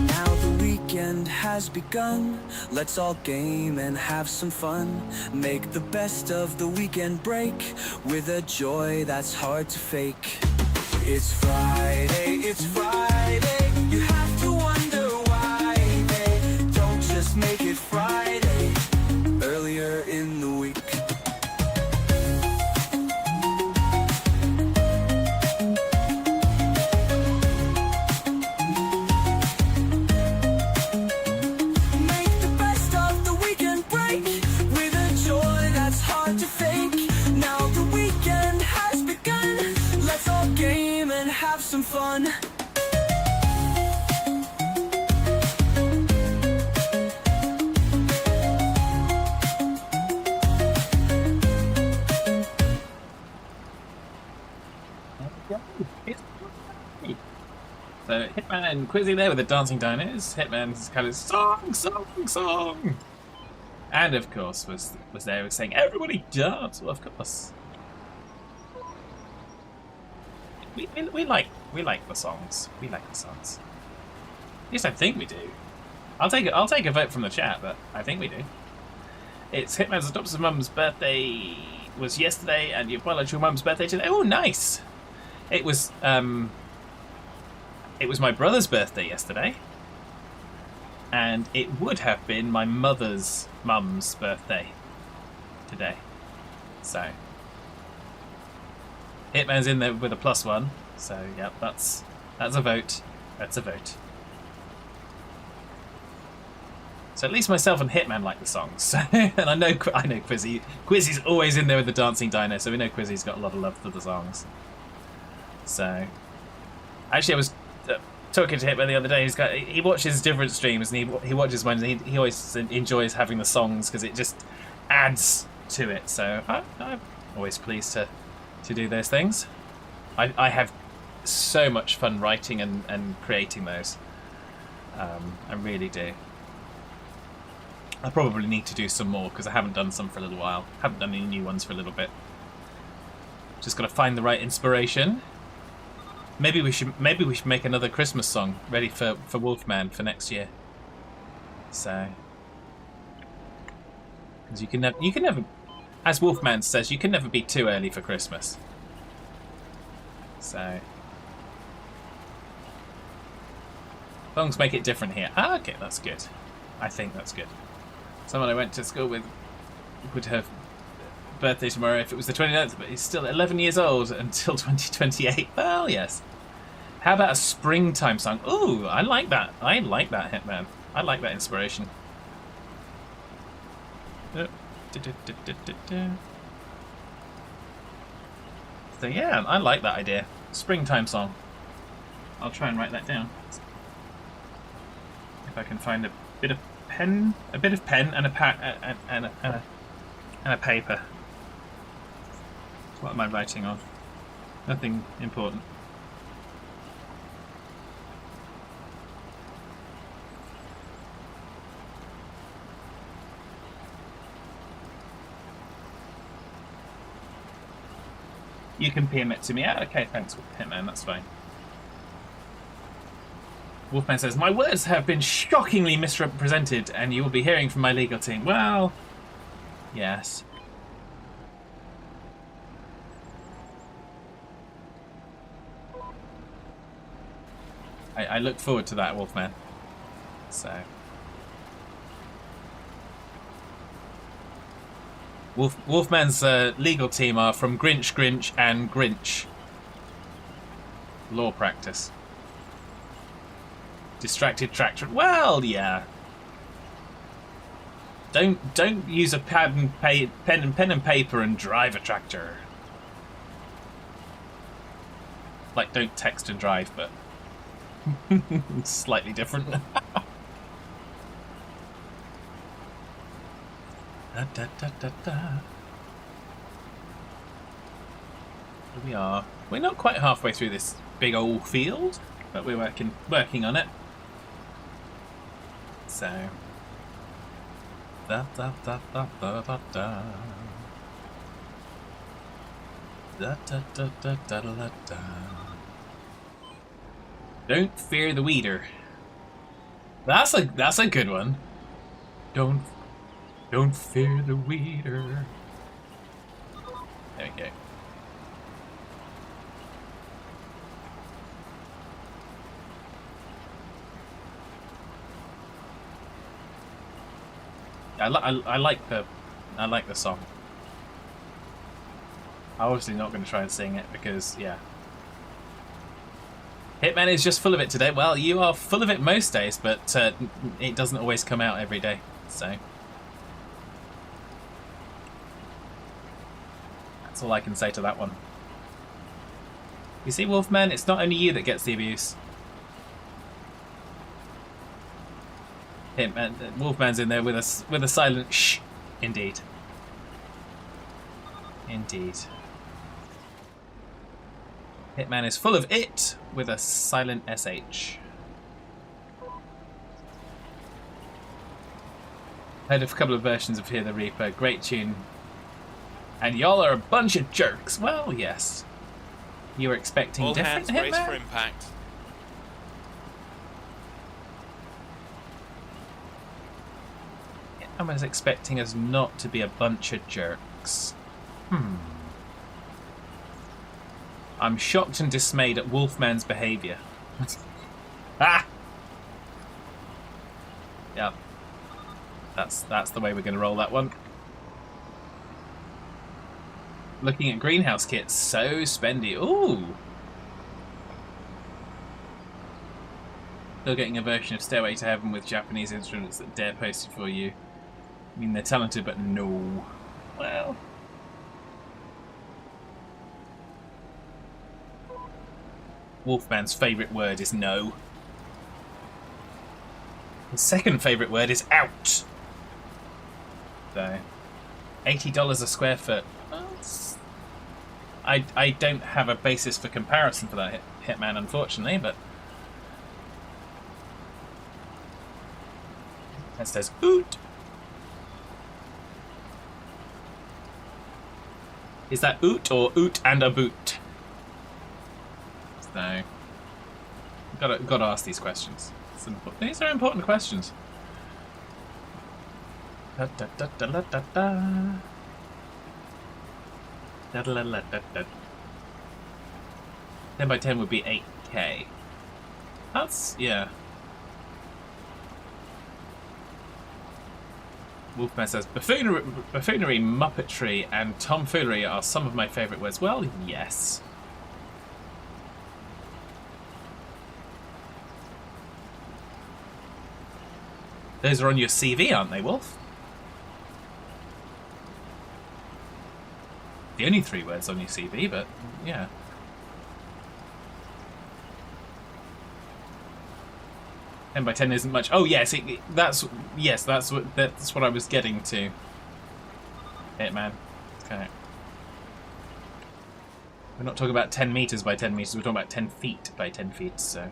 Speaker 2: Now the weekend has begun. Let's all game and have some fun. Make the best of the weekend break with a joy that's hard to fake. It's Friday, it's Friday. You have to wonder why they don't just make it Friday. Earlier in the week. Make the best of the weekend break with a joy that's hard to fake. Now the weekend has begun. Let's all game and have some fun.
Speaker 1: So Hitman and Quizzy there with the dancing dinos. Hitman's kind of song, and of course was there saying everybody dance. Well, of course. We like the songs. We like the songs. At least I think we do. I'll take a vote from the chat, but I think we do. It's Hitman's adopted mum's birthday was yesterday, and your mum's birthday today. Oh, nice! It was my brother's birthday yesterday, and it would have been my mum's birthday today. So Hitman's in there with a +1. So yeah, that's a vote. That's a vote. So at least myself and Hitman like the songs. And I know Quizzy. Quizzy's always in there with the dancing dino, so we know Quizzy's got a lot of love for the songs. So actually, I was talking to Hitman the other day. He watches different streams, and he watches mine. And he always enjoys having the songs because it just adds to it. So I'm always pleased to do those things. I have so much fun writing and creating those. I really do. I probably need to do some more because I haven't done some for a little while. Haven't done any new ones for a little bit. Just got to find the right inspiration. Maybe we should make another Christmas song ready for Wolfman for next year. So, because you can never, as Wolfman says, you can never be too early for Christmas. So, songs make it different here. Ah, okay, that's good. I think that's good. Someone I went to school with would have birthday tomorrow if it was the 29th, but he's still 11 years old until 2028. Well, yes. How about a springtime song? Ooh, I like that. I like that, Hitman. I like that inspiration. So yeah, I like that idea. Springtime song. I'll try and write that down. If I can find a bit of pen and a paper. What am I writing on? Nothing important. You can PM it to me. Yeah, okay, thanks, Hitman, that's fine. Wolfman says, my words have been shockingly misrepresented and you will be hearing from my legal team. Well, yes. I look forward to that, Wolfman. So... Wolfman's legal team are from Grinch, and Grinch. Law practice. Distracted tractor. Well, yeah. Don't use a pen and paper and drive a tractor. Like, don't text and drive, but slightly different. Da, da, da, da, da. Here we are. We're not quite halfway through this big old field, but we're working on it. So da da da da da da da da da da da da da da. Don't fear the weeder. That's a good one. Don't fear the weeder. There we go. I like the song. I'm obviously not going to try and sing it because, yeah. Hitman is just full of it today. Well, you are full of it most days, but it doesn't always come out every day. So that's all I can say to that one. You see, Wolfman, it's not only you that gets the abuse. Hitman, Wolfman's in there with a silent shh. Indeed. Indeed. Hitman is full of it with a silent SH. Heard of a couple of versions of Hear the Reaper. Great tune. And y'all are a bunch of jerks. Well, yes. You were expecting
Speaker 5: All
Speaker 1: different
Speaker 5: hands brace
Speaker 1: Hitman?
Speaker 5: for impact.
Speaker 1: I was expecting us not to be a bunch of jerks. I'm shocked and dismayed at Wolfman's behaviour. Ah! Yeah. That's the way we're going to roll that one. Looking at greenhouse kits, so spendy. Ooh! Still getting a version of Stairway to Heaven with Japanese instruments that Dare posted for you. I mean, they're talented, but no. Well... Wolfman's favourite word is no. His second favourite word is out. So, $80 a square foot. Well, I don't have a basis for comparison for that Hitman, unfortunately, but... That says oot. Is that oot or oot and a boot? So, gotta ask these questions. These are important questions. Da, da, da, da, da, da, da. Da, da, da, da, da. 10 by 10 would be 8K. That's, yeah. Wolfman says, buffoonery, muppetry, and tomfoolery are some of my favourite words. Well, yes. Those are on your CV, aren't they, Wolf? The only 3 words on your CV, but yeah. Ten by 10 isn't much. Oh yes, that's what I was getting to. Hitman. Okay. We're not talking about 10 meters by 10 meters. We're talking about 10 feet by 10 feet. So.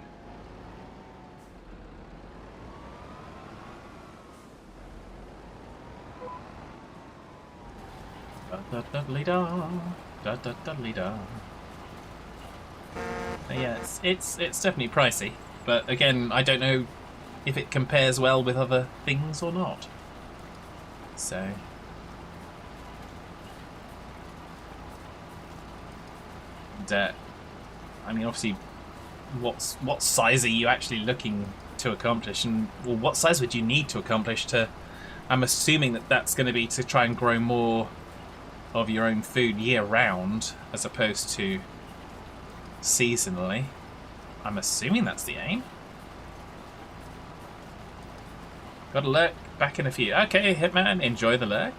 Speaker 1: Yeah, it's definitely pricey, but again, I don't know if it compares well with other things or not. So, and, I mean, obviously, what size are you actually looking to accomplish, and well, what size would you need to accomplish to? I'm assuming that that's going to be to try and grow more of your own food year round as opposed to seasonally. I'm assuming that's the aim. Got a lurk back in a few. Okay, Hitman, enjoy the lurk.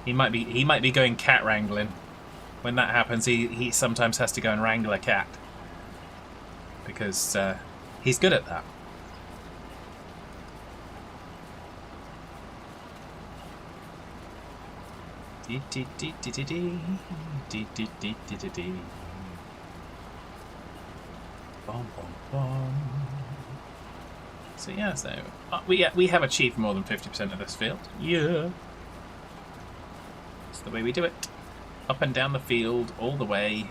Speaker 1: He might be going cat wrangling. When that happens, he sometimes has to go and wrangle a cat because he's good at that. So yeah, we have achieved more than 50% of this field. Yeah, it's the way we do it. Up and down the field, all the way.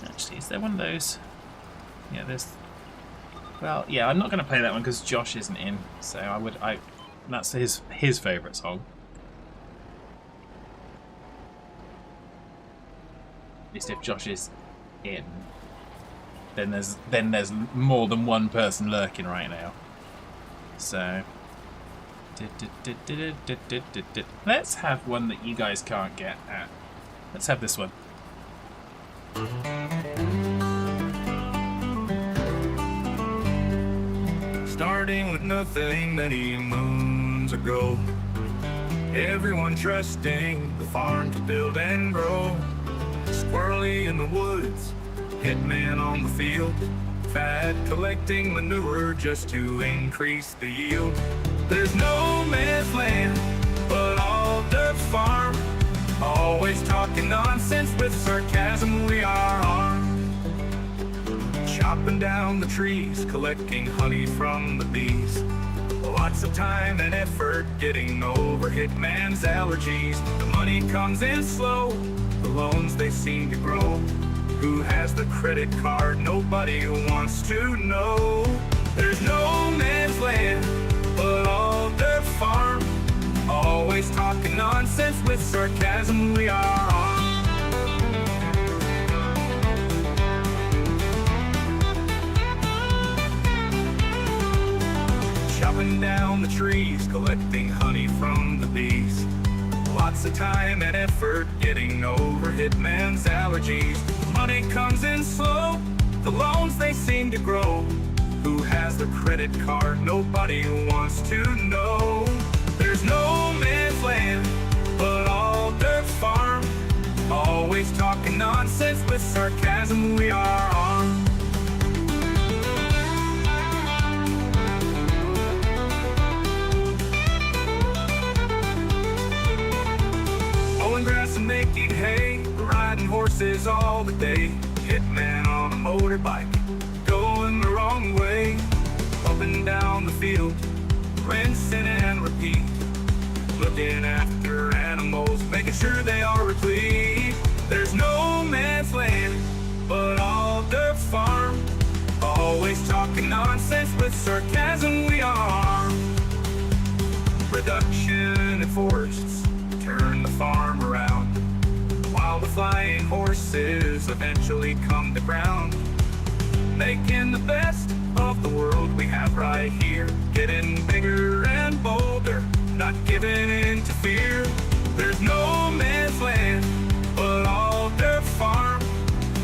Speaker 1: Actually, is there one of those? Yeah, there's. Well, yeah, I'm not going to play that one because Josh isn't in. So that's his favourite song. At least if Josh is in, then there's more than one person lurking right now. So let's have one that you guys can't get at. Let's have this one.
Speaker 2: Starting with nothing many moons ago, everyone trusting the farm to build and grow. Squirrely in the woods, hitman on the field, fat collecting manure just to increase the yield. There's no man's land, but all Derp's farm. Always talking nonsense with sarcasm, we are armed. Chopping down the trees, collecting honey from the bees. Lots of time and effort getting over hitman's allergies. The money comes in slow, the loans they seem to grow. Who has the credit card? Nobody wants to know. There's no man's land, but all Derp farm. Always talking nonsense with sarcasm, we are on. Chopping down the trees, collecting honey from the bees. Lots of time and effort getting over hitman's allergies. Money comes in slow, the loans they seem to grow. Who has the credit card? Nobody wants to know. There's no man's land, but all Derp farm. Always talking nonsense with sarcasm, we are on. Mowing grass and making hay, riding horses all the day. Hitman on a motorbike, going the wrong way. Up and down the field, rinsing and repeat. Looking after animals, making sure they are replete. There's no man's land, but all Derp farm. Always talking nonsense with sarcasm, we are. Reduction in forests, turn the farm around. While the flying horses eventually come to ground. Making the best of the world we have right here. Getting bigger and bolder, not giving in to fear. There's no man's land, but all Derp farm.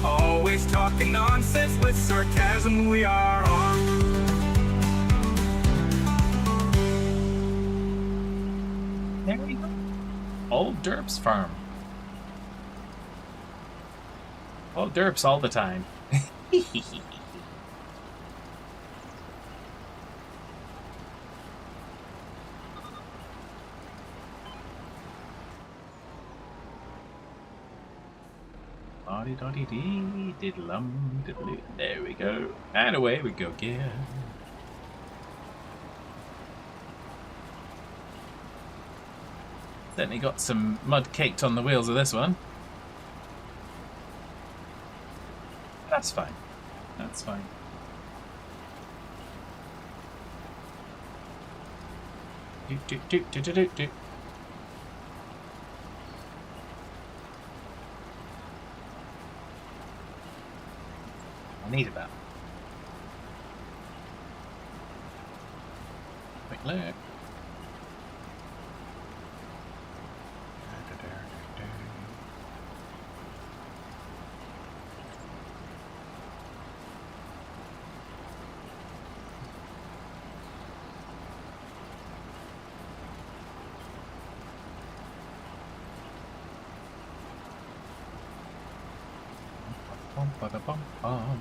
Speaker 2: Always talking nonsense with sarcasm, we are on.
Speaker 1: There we go. Old Derp's farm. Old Derps all the time. Lottie-dottie-dee, diddle-um, diddle-doo. There we go. And away we go again. Certainly got some mud caked on the wheels of this one. That's fine. That's fine. Do do do do do do do. I needed that. Quick look. bum, bada, bum, bum.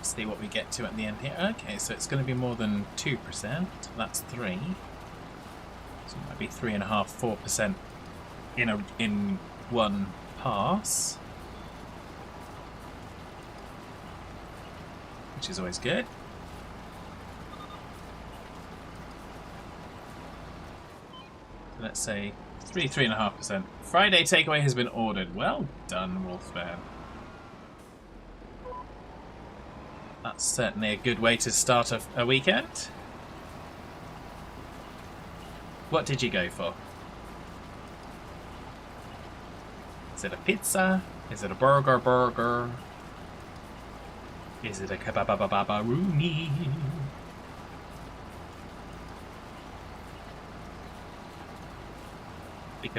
Speaker 1: See what we get to at the end here. Okay, so it's going to be more than 2%. That's 3. So it might be 3.5%, 4% in one pass, which is always good. So let's say 3.5%. Friday takeaway has been ordered. Well done, Wolfman. That's certainly a good way to start a weekend. What did you go for? Is it a pizza? Is it a burger? Is it a kebab-a-ba-ba-rooney?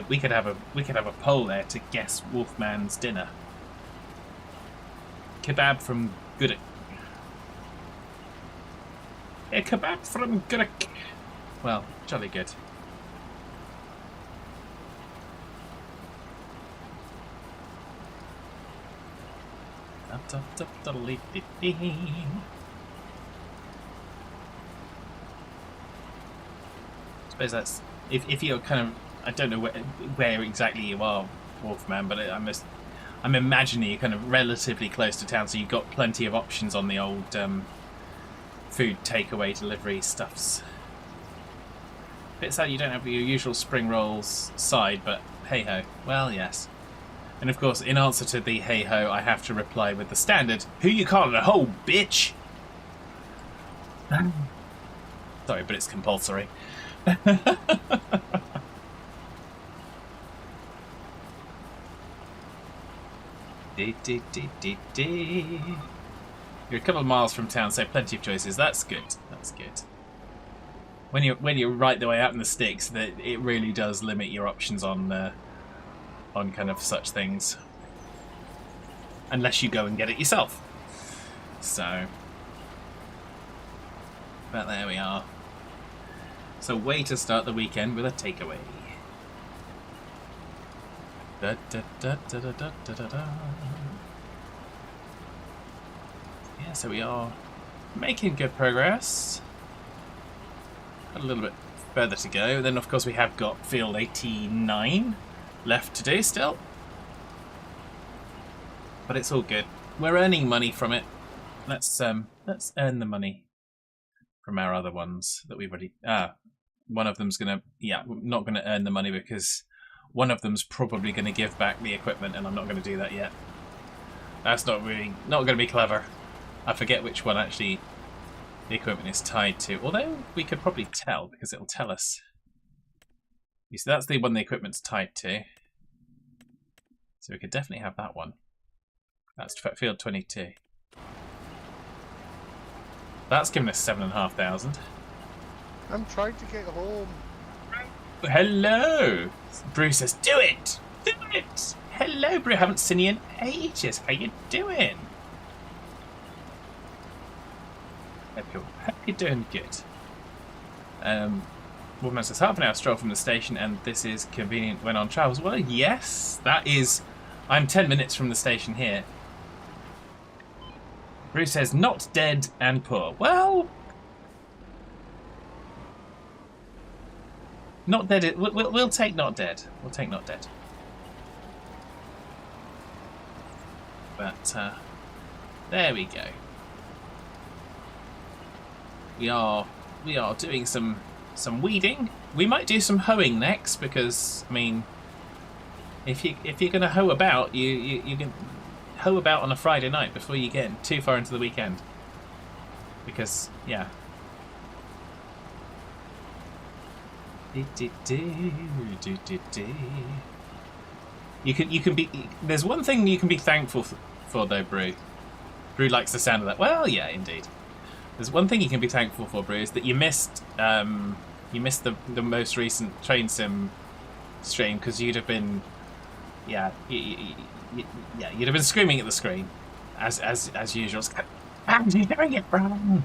Speaker 1: We could have a poll there to guess Wolfman's dinner. Kebab from Goodwick. A kebab from Goodwick. Well, jolly good. Suppose that's if you're kind of, I don't know where exactly you are, Wolfman, but I'm imagining you're kind of relatively close to town, so you've got plenty of options on the old food takeaway delivery stuffs. Bit sad you don't have your usual spring rolls side, but hey ho. Well, yes. And of course, in answer to the hey ho, I have to reply with the standard, "Who you calling a hoe, bitch?" Sorry, but it's compulsory. You're a couple of miles from town, so plenty of choices. That's good. That's good. When you're right the way out in the sticks, that it really does limit your options on kind of such things, unless you go and get it yourself. So, but there we are. So, way to start the weekend with a takeaway. Da, da, da, da, da, da, da, da. Yeah, so we are making good progress. Got a little bit further to go. Then, of course, we have got field 89 left to do still. But it's all good. We're earning money from it. Let's earn the money from our other ones that we've already. One of them's gonna. Yeah, we're not gonna earn the money because one of them's probably gonna give back the equipment, and I'm not gonna do that yet. That's not gonna be clever. I forget which one actually the equipment is tied to. Although we could probably tell because it'll tell us. You see, that's the one the equipment's tied to. So we could definitely have that one. That's field 22. That's given us 7,500.
Speaker 7: I'm trying to get home.
Speaker 1: Hello! Bruce says, do it! Do it! Hello, Bruce. Haven't seen you in ages. How you doing? Hope you're doing good. Woman says, half an hour stroll from the station, and this is convenient when on travels. Well, yes, that is. I'm 10 minutes from the station here. Bruce says, not dead and poor. Well, not dead. We'll take not dead. We'll take not dead. But there we go. We are doing some weeding. We might do some hoeing next because I mean, if you're gonna hoe about, you can hoe about on a Friday night before you get too far into the weekend. Because yeah. You can be. There's one thing you can be thankful for though, Brew. Brew likes the sound of that. Well, yeah, indeed. There's one thing you can be thankful for, Brew, is that you missed the most recent train sim stream because you'd have been, you'd have been screaming at the screen as usual. You're doing it wrong.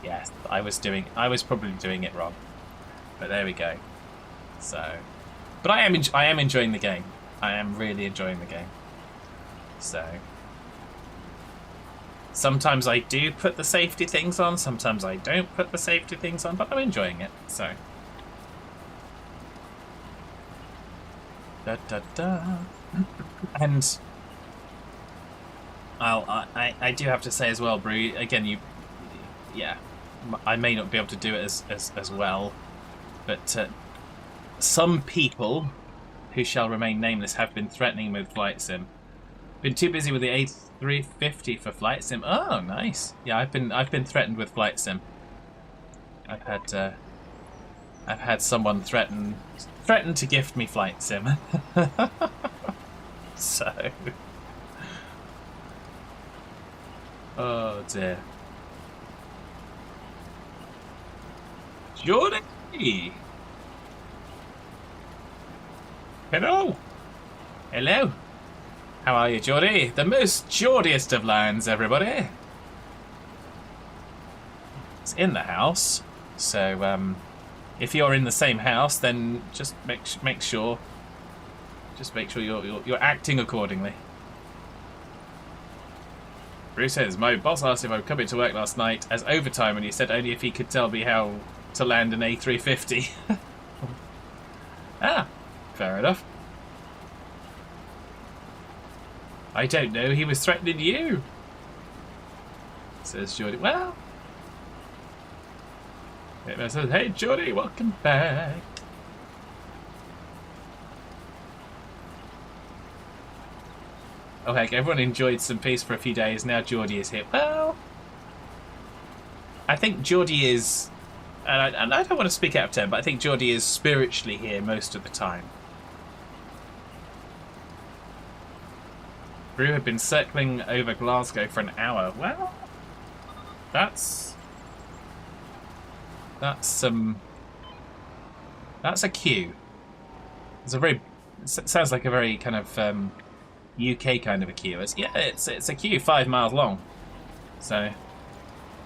Speaker 1: Yes, I was probably doing it wrong. But there we go. So, but I am enjoying the game. I am really enjoying the game. So, sometimes I do put the safety things on, sometimes I don't put the safety things on, but I'm enjoying it. So, da da da, and I do have to say as well, Brew. Again, yeah, I may not be able to do it as well, but some people who shall remain nameless have been threatening with Flight Sim. Been too busy with the A350 for Flight Sim. Oh, nice. Yeah, I've been threatened with Flight Sim. I've had someone threaten to gift me Flight Sim. So, oh dear. Jordy! Hello! Hello! How are you, Geordie? The most Geordiest of lands, everybody! It's in the house, so if you're in the same house, then just make sure you're acting accordingly. Bruce says, my boss asked if I would come into work last night as overtime, and he said only if he could tell me how to land an A350. Ah, fair enough. I don't know, he was threatening you, says Geordie. Well, it says, hey Geordie, welcome back. Okay, everyone enjoyed some peace for a few days, now Geordie is here. Well, I think Geordie is, and I don't want to speak out of turn, but I think Geordie is spiritually here most of the time. Brew had been circling over Glasgow for an hour. Well, that's a queue. It sounds like a very kind of UK kind of a queue. It's a queue 5 miles long. So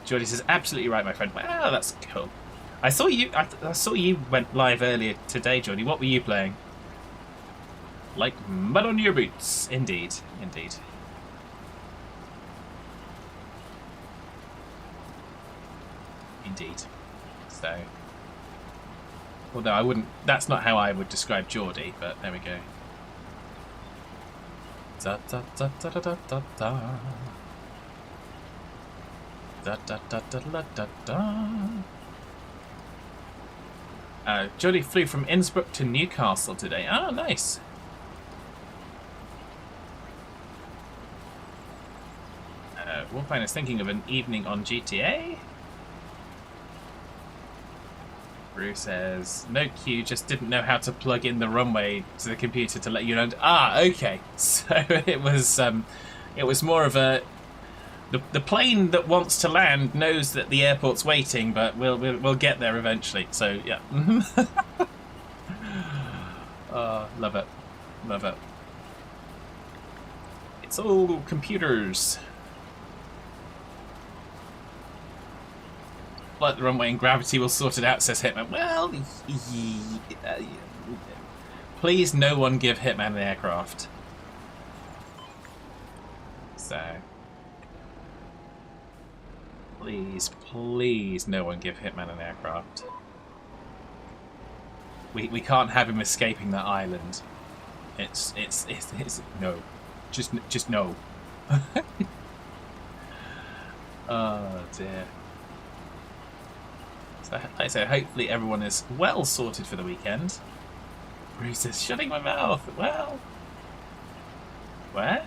Speaker 1: Geordie says absolutely right, my friend. Wow, that's cool. I saw you went live earlier today, Geordie. What were you playing? Like mud on your boots. Indeed, indeed. Indeed. So, although I wouldn't, that's not how I would describe Geordie, but there we go. Da da da da da da da da. Da da da da da da da. Geordie flew from Innsbruck to Newcastle today. Ah, nice. Wolfman is thinking of an evening on GTA. Bruce says, no queue, just didn't know how to plug in the runway to the computer to let you land. Ah, okay. So it was more of a, the plane that wants to land knows that the airport's waiting, but we'll get there eventually. So yeah. Oh, love it, love it. It's all computers. Like the runway and gravity will sort it out, says Hitman. Well, please no one give Hitman an aircraft. So, please no one give Hitman an aircraft. We can't have him escaping that island. It's no. Just no. Oh dear. So, like I say, hopefully everyone is well sorted for the weekend. Bruce is shutting my mouth. Well, where?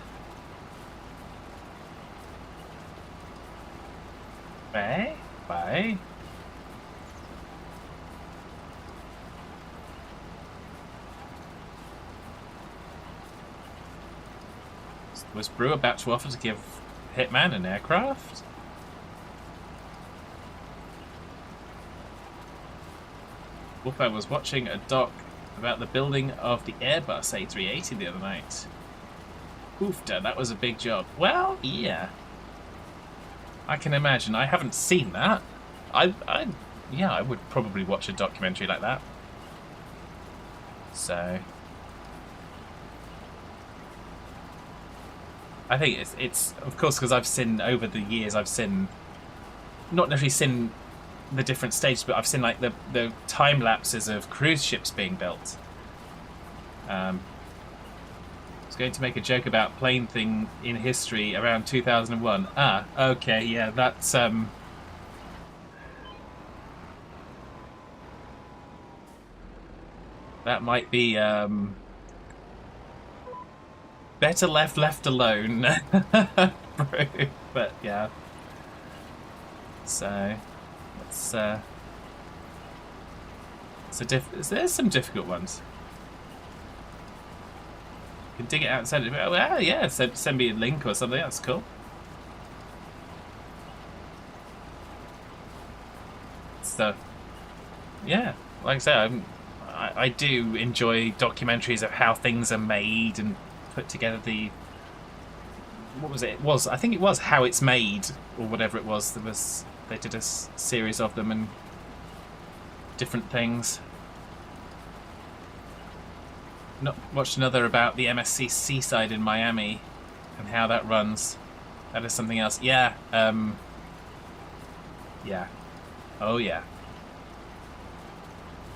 Speaker 1: Why? Was Brew about to offer to give Hitman an aircraft? Wolfman was watching a doc about the building of the Airbus A380 the other night. Oof, Dad, that was a big job. Well, yeah. I can imagine. I haven't seen that. Yeah, I would probably watch a documentary like that. So I think it's of course, because I've seen over the years, I've seen not necessarily seen the different stages, but I've seen like the time lapses of cruise ships being built. I was going to make a joke about plane thing in history around 2001. Ah, okay, yeah, that's that might be better left alone. But yeah. So it's there's some difficult ones. You can dig it out and send it. Well, yeah, send me a link or something. That's cool. So yeah, like I say, I do enjoy documentaries of how things are made and put together. What was it? I think it was How It's Made or whatever it was. They did a series of them and different things. Watched another about the MSC Seaside in Miami and how that runs. That is something else. Yeah. Yeah. Oh yeah.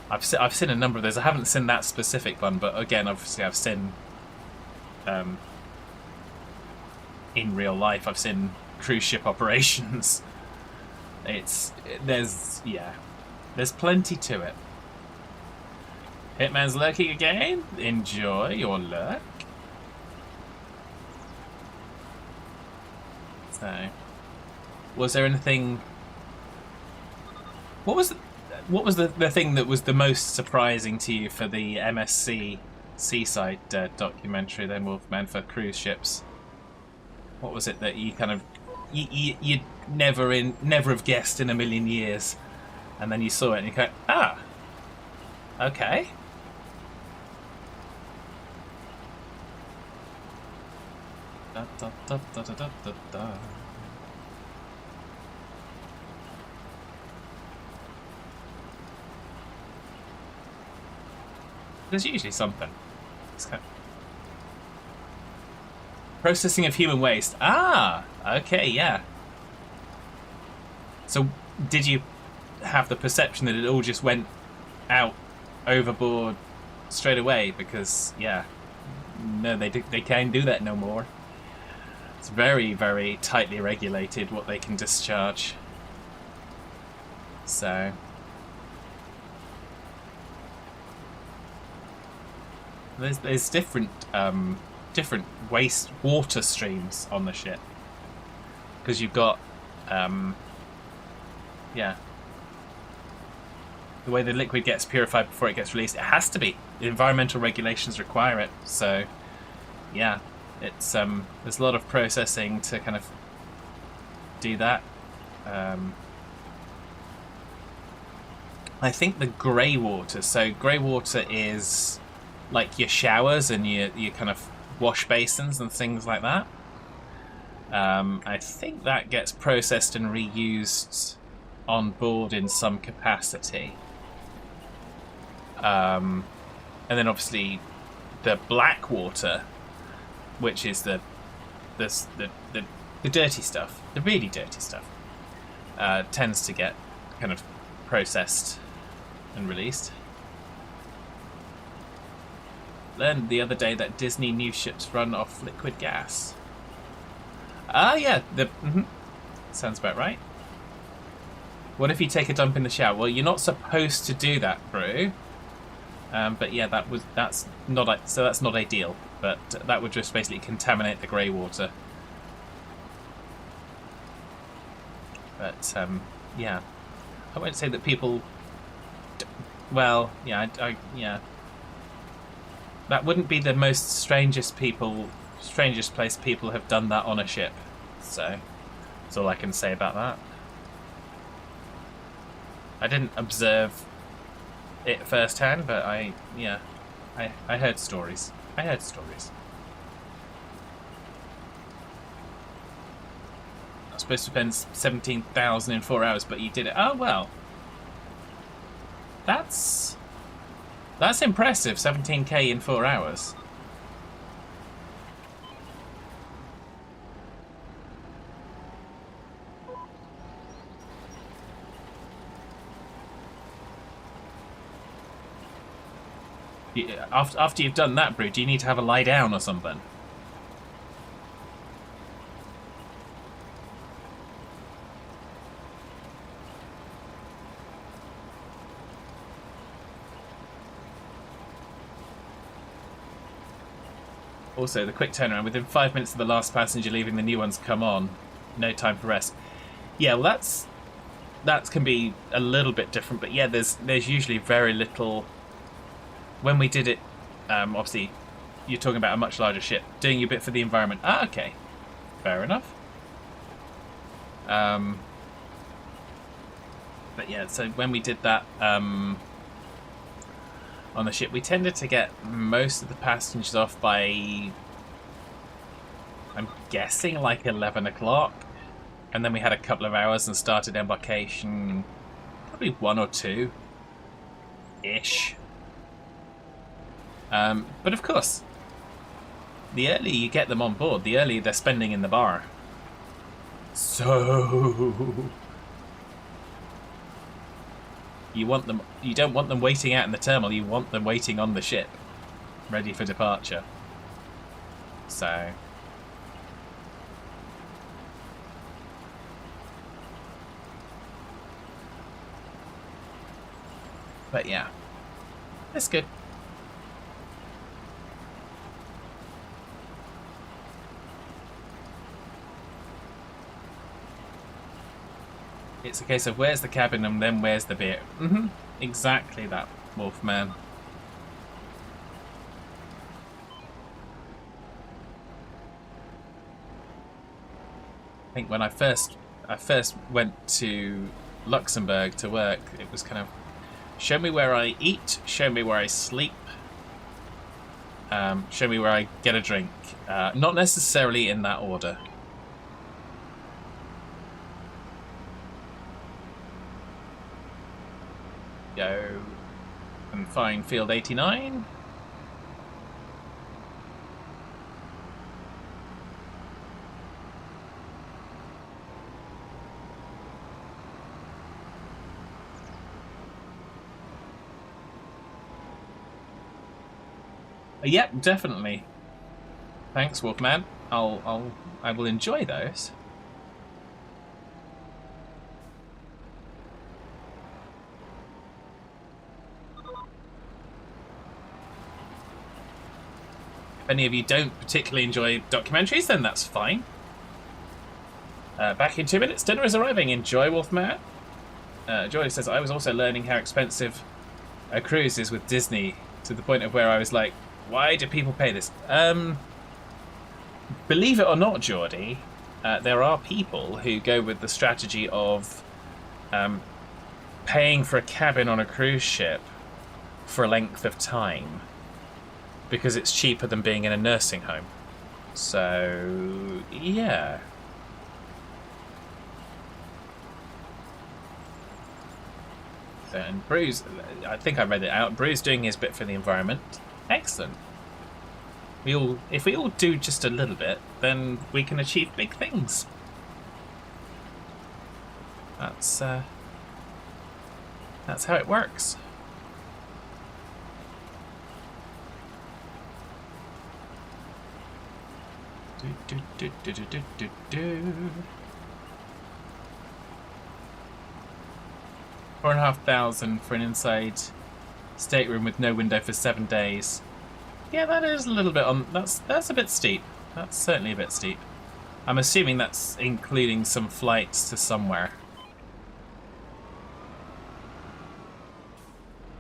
Speaker 1: I've seen a number of those. I haven't seen that specific one, but again, obviously, I've seen in real life. I've seen cruise ship operations. There's plenty to it. Hitman's lurking again. Enjoy your lurk. So, was there anything? What was the thing that was the most surprising to you for the MSC Seaside documentary, then, Wolfman, for cruise ships? What was it that you kind of you'd never have guessed in a million years, and then you saw it and you go, ah, okay. Da, da, da, da, da, da, da. There's usually something. It's kind of... Processing of human waste. Ah, okay, yeah. So, did you have the perception that it all just went out overboard straight away? Because, yeah, no, they can't do that no more. It's very, very tightly regulated what they can discharge. So... There's different waste water streams on the ship, because you've got yeah, the way the liquid gets purified before it gets released, it has to be. The environmental regulations require it. So yeah, it's there's a lot of processing to kind of do that. I think the grey water. So grey water is like your showers and your kind of wash basins and things like that. I think that gets processed and reused on board in some capacity. And then obviously the black water, which is the dirty stuff, the really dirty stuff, tends to get kind of processed and released. Learned the other day that Disney new ships run off liquid gas. Ah, yeah, sounds about right. What if you take a dump in the shower? Well, you're not supposed to do that, bro. But yeah, that's not ideal. But that would just basically contaminate the grey water. But yeah, I won't say that people. Well, yeah, yeah. That wouldn't be the most strangest place people have done that on a ship. So that's all I can say about that. I didn't observe it firsthand, but I heard stories. supposed to spend 17,000 in 4 hours, but you did it. Oh well, that's impressive. 17k in 4 hours. After you've done that, Brew, do you need to have a lie down or something? Also, the quick turnaround. Within 5 minutes of the last passenger leaving, the new ones come on. No time for rest. Yeah, well, that can be a little bit different, but yeah, there's usually very little. When we did it, obviously, you're talking about a much larger ship, doing your bit for the environment. Ah, okay. Fair enough. But yeah, so when we did that on the ship, we tended to get most of the passengers off by, I'm guessing, like 11 o'clock. And then we had a couple of hours and started embarkation, probably 1 or 2-ish. But of course, the earlier you get them on board, the earlier they're spending in the bar. So you don't want them waiting out in the terminal, you want them waiting on the ship, ready for departure. So but yeah, that's good. It's a case of where's the cabin and then where's the beer. Exactly that, Wolfman. I think when I first went to Luxembourg to work, it was kind of show me where I eat, show me where I sleep, show me where I get a drink. Not necessarily in that order. Go and find field 89. Yep, definitely. Thanks, Wolfman. I will enjoy those. If any of you don't particularly enjoy documentaries, then that's fine. Back in 2 minutes, dinner is arriving. Enjoy, Wolfman. Joy says, I was also learning how expensive a cruise is with Disney, to the point of where I was like, why do people pay this? Believe it or not, Geordie, there are people who go with the strategy of paying for a cabin on a cruise ship for a length of time because it's cheaper than being in a nursing home. So, yeah. And Bruce, I think I read it out, Bruce doing his bit for the environment. Excellent. If we all do just a little bit, then we can achieve big things. That's how it works. $4,500 for an inside stateroom with no window for 7 days. Yeah, that is a little bit on. That's a bit steep. That's certainly a bit steep. I'm assuming that's including some flights to somewhere.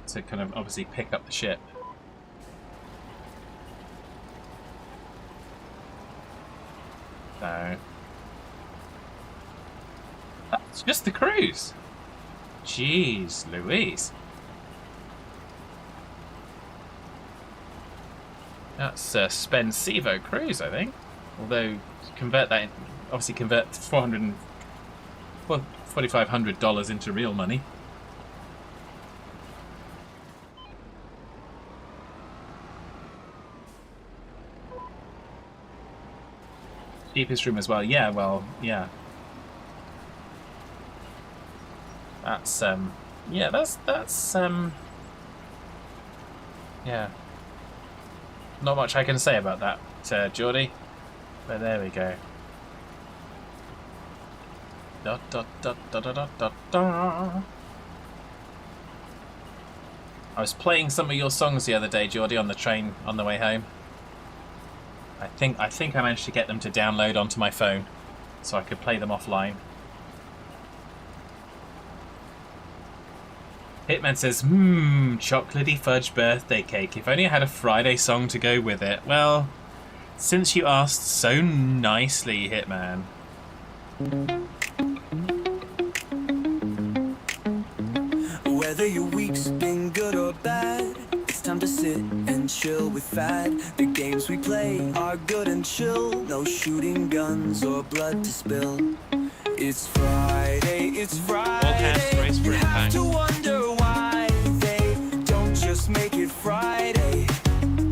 Speaker 1: To kind of obviously pick up the ship. So that's just the cruise. Jeez Louise. That's a Spensivo cruise, I think. Although, obviously convert Well, $4,500 into real money. Cheapest room as well. Yeah, well, yeah. That's yeah, that's yeah. Not much I can say about that, Geordie. But there we go. Da, da, da, da, da, da, da, da. I was playing some of your songs the other day, Geordie, on the train on the way home. I think I managed to get them to download onto my phone, so I could play them offline. Hitman says, chocolatey fudge birthday cake. If only I had a Friday song to go with it. Well, since you asked so nicely, Hitman.
Speaker 2: Whether your week's been good or bad, it's time to sit and chill with Fad. The games we play are good and chill, no shooting guns or blood to spill. It's Friday, it's Friday.
Speaker 5: All hands race for
Speaker 2: You have
Speaker 5: impact.
Speaker 2: to wonder why they don't just make it Friday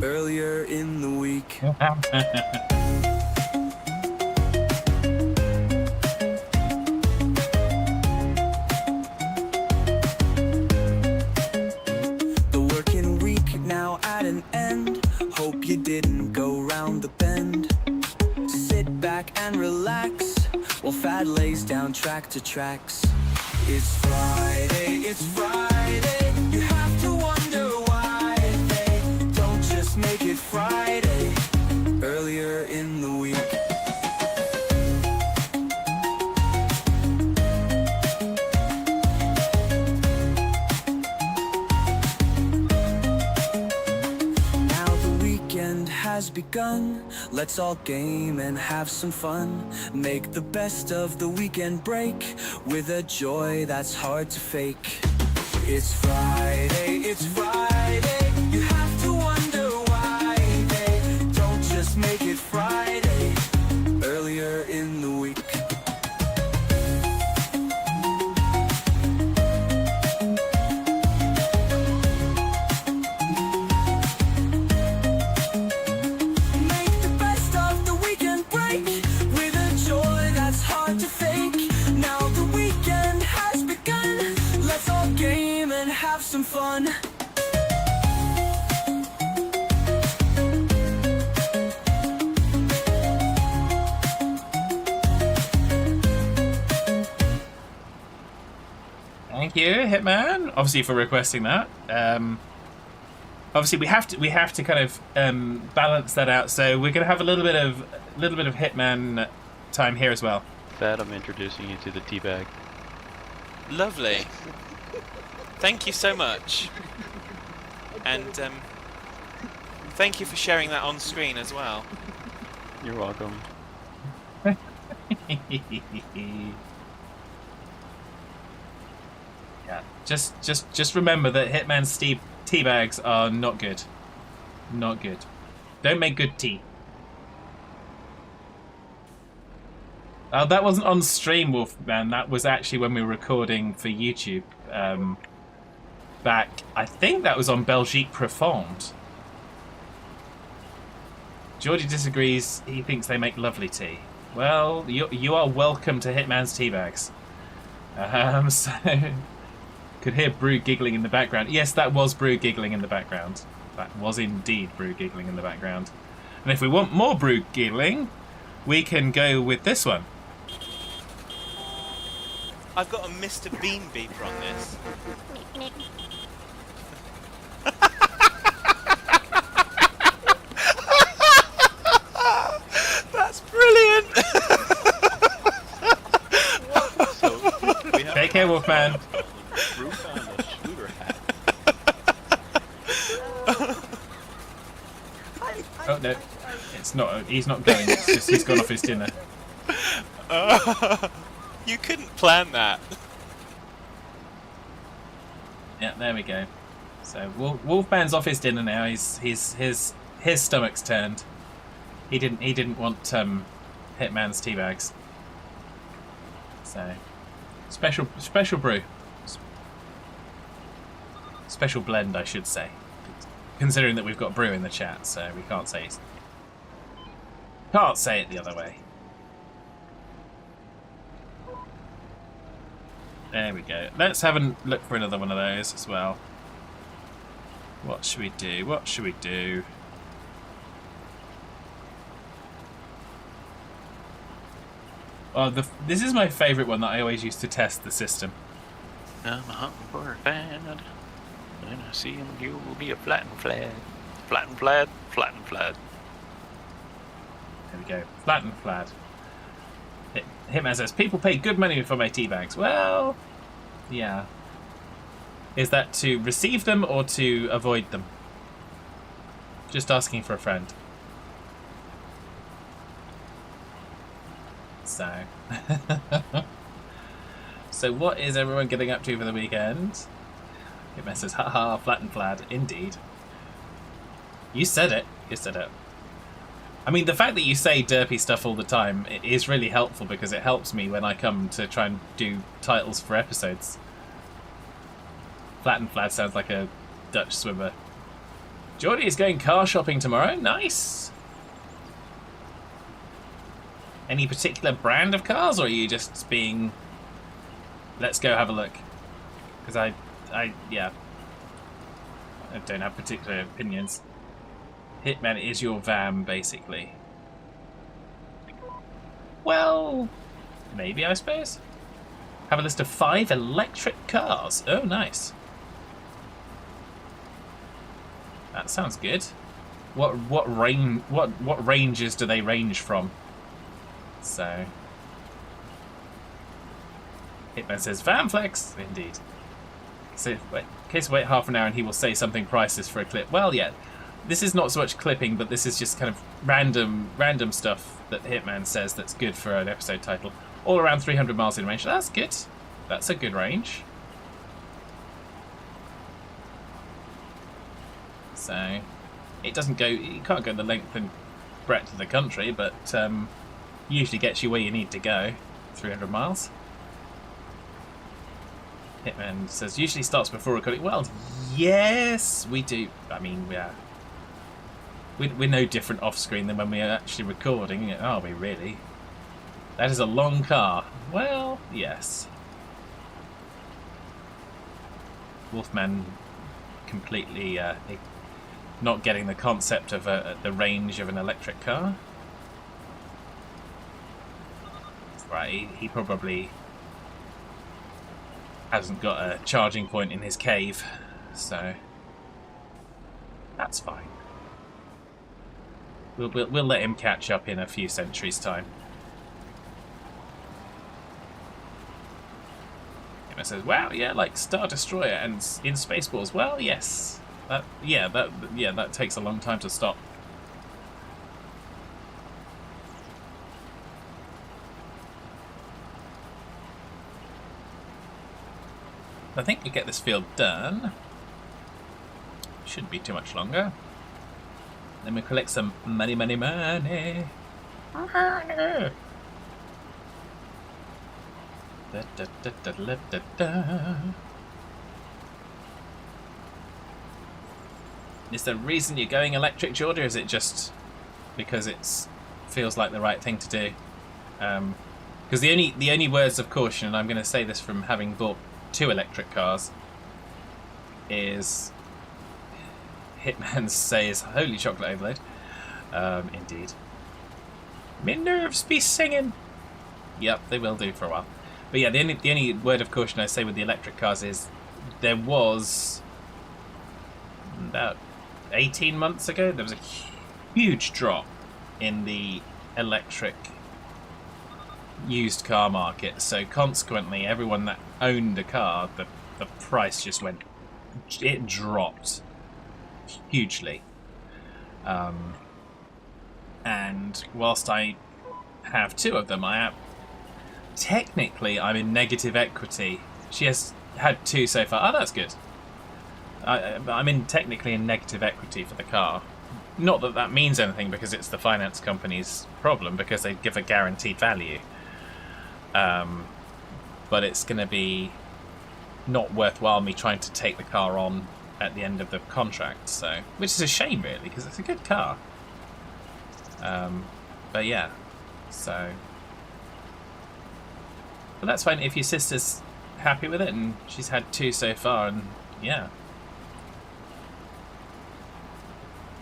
Speaker 2: earlier in the week. The working week now at an end. Hope you didn't go round the bend. Sit back and relax while Fad lays down track to tracks. It's Friday, it's Friday. You have to wonder why they don't just make it Friday earlier in the week. Now the weekend has begun. Let's all game and have some fun. Make the best of the weekend break with a joy that's hard to fake. It's Friday, it's Friday. You have to wonder why they don't just make it Friday earlier in the week. Make the best of the weekend break with a joy that's hard to fake. Now the weekend has begun. Let's all game and have some fun.
Speaker 1: Thank you, Hitman. Obviously for requesting that. Obviously we have to kind of balance that out. So we're gonna have a little bit of Hitman time here as well.
Speaker 3: Fad, I'm introducing you to the teabag.
Speaker 5: Lovely. Thank you so much. And thank you for sharing that on screen as well.
Speaker 3: You're welcome.
Speaker 1: Yeah, just remember that Hitman's tea bags are not good. Not good. Don't make good tea. Oh, that wasn't on stream, Wolfman. That was actually when we were recording for YouTube. Back, I think that was on Belgique Profonde. Geordie disagrees. He thinks they make lovely tea. Well, you are welcome to Hitman's tea bags. So could hear Brew giggling in the background. Yes, that was Brew giggling in the background. That was indeed Brew giggling in the background. And if we want more Brew giggling, we can go with this one.
Speaker 5: I've got a Mr. Bean beeper on this. That's brilliant!
Speaker 3: So, we have
Speaker 1: Take care, Wolfman.
Speaker 3: Brew found a shooter hat.
Speaker 1: Oh no, it's not. He's not going. It's just he's gone off his dinner.
Speaker 5: You couldn't plan that.
Speaker 1: Yeah, there we go. So Wolfman's off his dinner now. His stomach's turned. He didn't want Hitman's tea bags. So Special brew. Special blend, I should say. Considering that we've got brew in the chat, so we can't say it the other way. There we go. Let's have a look for another one of those as well. What should we do? What should we do? Oh, this is my favourite one that I always used to test the system.
Speaker 3: I'm hunting for a fan. When I see him, you will be a flat and flat. Flat and flat, flat and flat.
Speaker 1: There we go. Flat and flat. Hitman says, people pay good money for my tea bags. Well, yeah. Is that to receive them or to avoid them? Just asking for a friend. So. So what is everyone getting up to for the weekend? Hitman says, haha, flat and flat. Indeed. You said it. You said it. I mean, the fact that you say derpy stuff all the time is really helpful because it helps me when I come to try and do titles for episodes. Flat and flat sounds like a Dutch swimmer. Geordie is going car shopping tomorrow. Nice. Any particular brand of cars, or are you just being... Let's go have a look. Because yeah. I don't have particular opinions. Hitman is your van, basically. Well, maybe, I suppose. Have a list of 5 electric cars. Oh, nice. That sounds good. What ranges do they range from? So, Hitman says van flex. Indeed. So, in case wait half an hour and he will say something priceless for a clip. Well, yeah. This is not so much clipping, but this is just kind of random stuff that Hitman says that's good for an episode title. All around 300 miles in range. That's good. That's a good range. So, it doesn't go... You can't go the length and breadth of the country, but usually gets you where you need to go. 300 miles. Hitman says, usually starts before recording. Well, yes, we do. I mean, yeah. We're no different off-screen than when we're actually recording, are we really? That is a long car. Well, yes. Wolfman completely not getting the concept of the range of an electric car. Right, he probably hasn't got a charging point in his cave, so that's fine. We'll let him catch up in a few centuries' time. It says, "Wow, yeah, like Star Destroyer and in Spaceballs." Well, yes, that takes a long time to stop. I think we get this field done. Shouldn't be too much longer. Then we collect some money. Money. Is there a reason you're going electric, Geordie, or is it just because it feels like the right thing to do? Because the only words of caution, and I'm going to say this from having bought 2 electric cars, is Hitman says, "Holy chocolate overload." Indeed. My nerves be singing. Yep, they will do for a while. But yeah, the only word of caution I say with the electric cars is there was about 18 months ago there was a huge drop in the electric used car market. So consequently, everyone that owned a car, the price just went, it dropped hugely. And whilst I have 2 of them, technically I'm in negative equity. She has had 2 so far. Oh, that's good. I'm technically in negative equity for the car. Not that that means anything, because it's the finance company's problem, because they give a guaranteed value. but it's going to be not worthwhile me trying to take the car on at the end of the contract. So, which is a shame, really, because it's a good car. But yeah, so. But that's fine if your sister's happy with it, and she's had 2 so far, and yeah.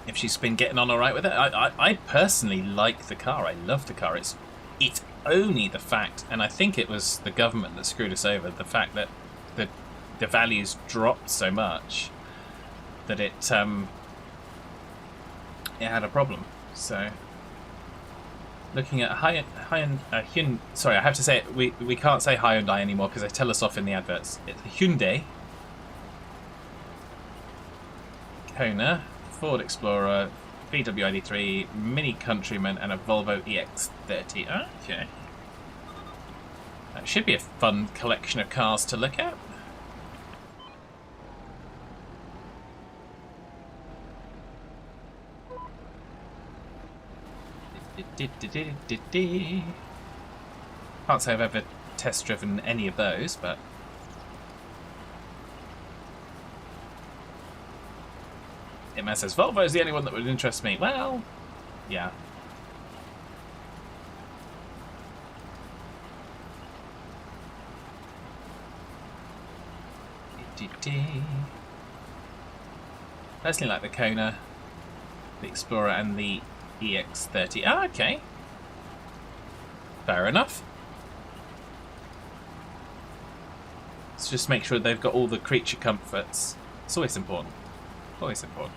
Speaker 1: If she's been getting on alright with it. I personally like the car. I love the car. It's only the fact, and I think it was the government that screwed us over, the fact that the values dropped so much that it had a problem. So looking at Hyundai, sorry, I have to say it, we can't say Hyundai anymore because they tell us off in the adverts. It's a Hyundai, Kona, Ford Explorer, VW ID3, Mini Countryman, and a Volvo EX30. Okay. That should be a fun collection of cars to look at. Can't say I've ever test driven any of those, but it says Volvo is the only one that would interest me. Well, yeah. Personally like the Kona, the Explorer, and the EX30. Ah, okay. Fair enough. Let's just make sure they've got all the creature comforts. It's always important. Always important.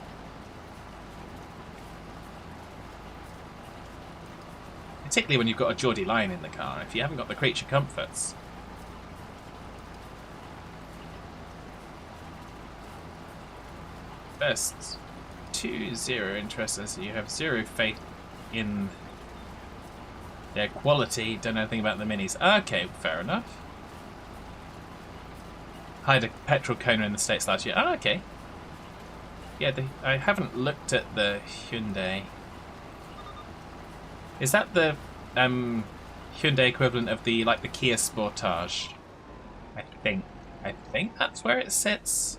Speaker 1: Particularly when you've got a Geordie Lion in the car. If you haven't got the creature comforts. First, 0 interest, as you have 0 faith in their quality. Don't know anything about the minis. Okay, fair enough. Hired a petrol Kona in the States last year. Ah, okay. Yeah, I haven't looked at the Hyundai. Is that the Hyundai equivalent of the the Kia Sportage? I think that's where it sits.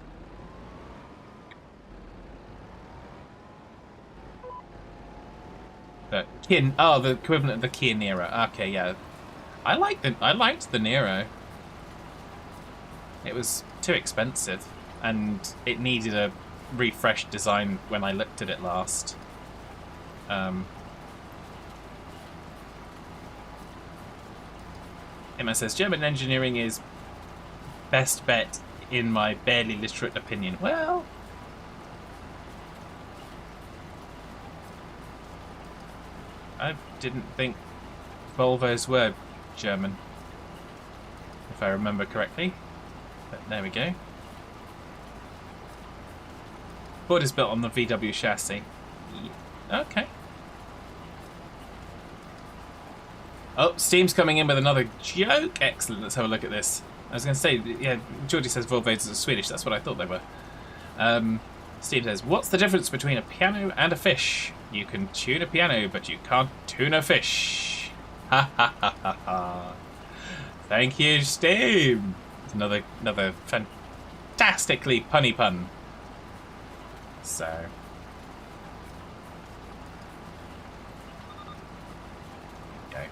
Speaker 1: The equivalent of the Kia Niro. Okay, yeah. I liked the Niro. It was too expensive, and it needed a refreshed design when I looked at it last. Emma says German engineering is best bet in my barely literate opinion. Well, I didn't think Volvos were German, if I remember correctly. But there we go. Ford is built on the VW chassis. Okay. Oh, Steam's coming in with another joke. Excellent. Let's have a look at this. I was going to say, yeah, Georgie says Volvos are Swedish. That's what I thought they were. Steve says, what's the difference between a piano and a fish? You can tune a piano, but you can't tune a fish. Ha ha ha ha ha. Thank you, Steve. It's another fantastically punny pun. So. Okay.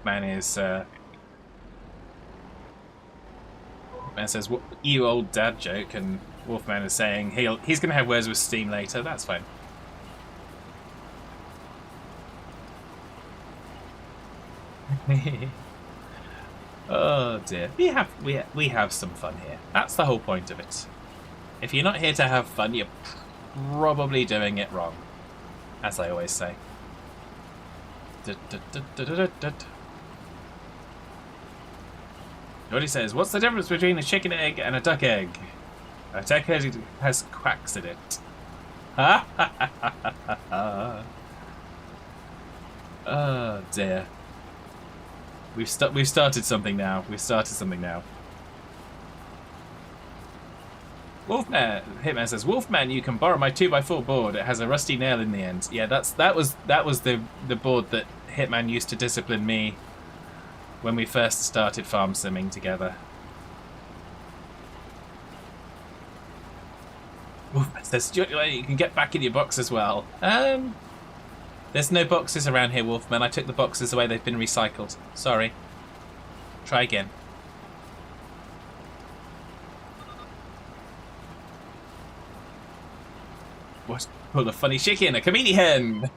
Speaker 1: Man is Man says, "What you old dad joke," and Wolfman is saying he's going to have words with Steam later. That's fine. Oh dear, we have some fun here. That's the whole point of it. If you're not here to have fun, you're probably doing it wrong, as I always say. Jordy says, what's the difference between a chicken egg and a duck egg? A duck egg has quacks in it. Ha ha ha ha ha ha. Oh dear. We've started something now. We've started something now. Wolfman, Hitman says, Wolfman, you can borrow my 2x4 board. It has a rusty nail in the end. Yeah, that was the board that Hitman used to discipline me when we first started farm simming together. Wolfman says, you can get back in your box as well. There's no boxes around here, Wolfman. I took the boxes away. They've been recycled. Sorry. Try again. What? Pull a funny chicken, a comedy hen.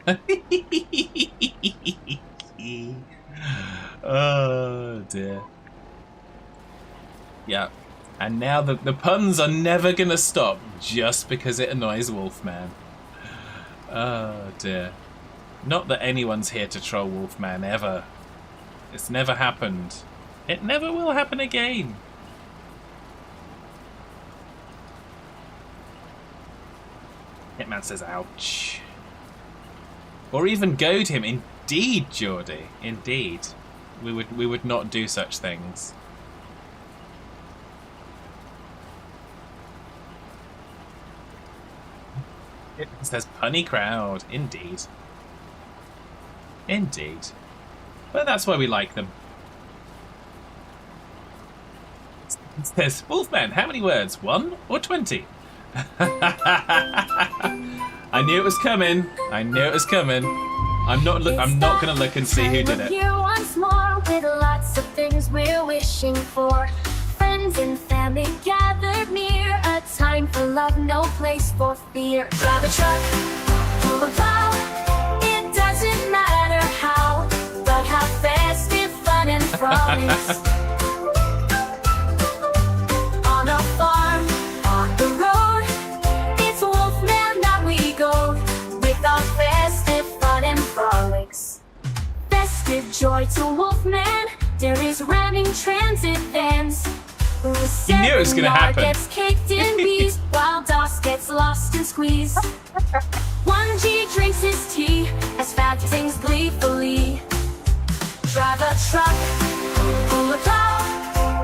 Speaker 1: Oh dear. Yeah. And now the puns are never gonna stop just because it annoys Wolfman. Oh dear. Not that anyone's here to troll Wolfman ever. It's never happened. It never will happen again. Hitman says, ouch. Or even goad him. Indeed, Geordie. Indeed. We would not do such things. It says punny crowd. Indeed. Indeed. But that's why we like them. It says, Wolfman, how many words? 1 or 20? I knew it was coming. I knew it was coming. I'm not gonna look and see who did it.
Speaker 4: Here once more with lots of things we're wishing for. Friends and family gathered near. A time for love, no place for fear. Drive a truck, pull a plow. It doesn't matter how, but have festive fun and frolics. On a farm, on the road, it's Wolfman that we go with our festive fun and frolics. Festive joy to Wolfman, there is ramming transit vans.
Speaker 1: You knew it was gonna happen.
Speaker 4: Gets caked in bees, while DOS gets lost and squeezed. 1G drinks his tea as Fat sings gleefully. Drive a truck, pull a plow.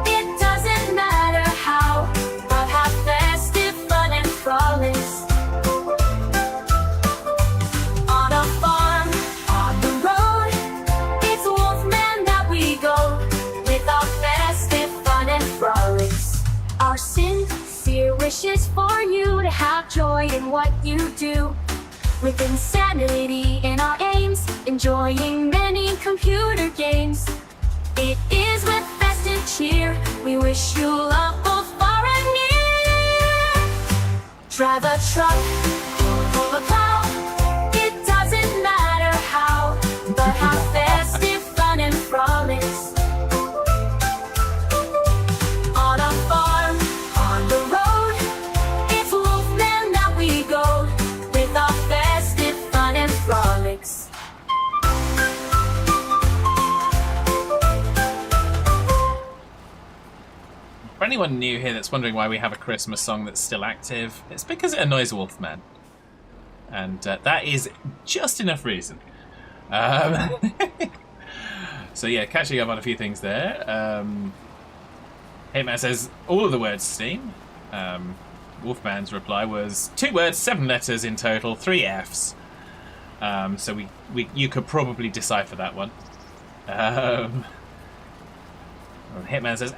Speaker 4: It doesn't matter how, but have festive fun and frolics. On a farm, on the road, it's Wolfman that we go with our festive fun and frolics. Our sincere wishes for you to have joy in what you do. With insanity in our aims, enjoying many computer games. It is with festive cheer we wish you love both far and near. Drive a truck, pull a plow. It doesn't matter how, but have festive fun and frolics. On a farm, on the road, it's Wolfman that we go with our festive fun and frolics.
Speaker 1: For anyone new here that's wondering why we have a Christmas song that's still active, it's because it annoys Wolfman. And that is just enough reason. So yeah, catching up on a few things there. Hitman says, all of the words steam. Wolfman's reply was 2 words, 7 letters in total, 3 Fs. So you could probably decipher that one. Hitman says,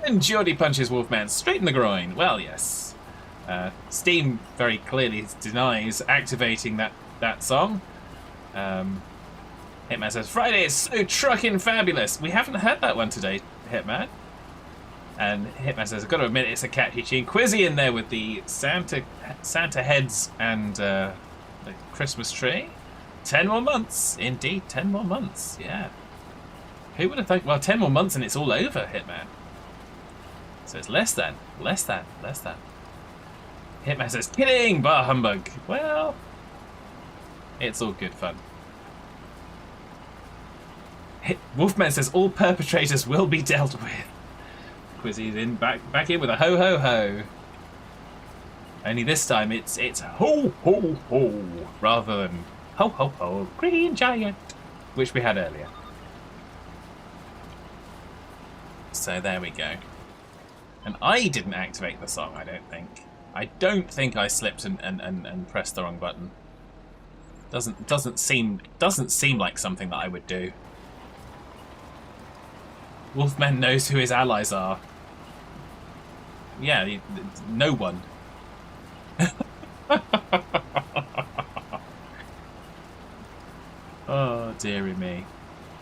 Speaker 1: and Geordie punches Wolfman straight in the groin. Well, yes. Steam very clearly denies activating that song. Hitman says, Friday is so truckin' fabulous. We haven't heard that one today, Hitman. And Hitman says, I've got to admit, it's a catchy tune. Quizzy in there with the Santa heads and the Christmas tree. 10 more months. Indeed, 10 more months. Yeah. Who would have thought? Well, 10 more months and it's all over, Hitman. So it's less than. Hitman says, kidding, bar humbug. Well, it's all good fun. Wolfman says, all perpetrators will be dealt with. Quizzy's in back in with a ho ho ho. Only this time it's ho ho ho rather than ho ho ho green giant, which we had earlier. So there we go. And I didn't activate the song, I don't think. I don't think I slipped and pressed the wrong button. Doesn't seem like something that I would do. Wolfman knows who his allies are. Yeah, no one. Oh dearie me.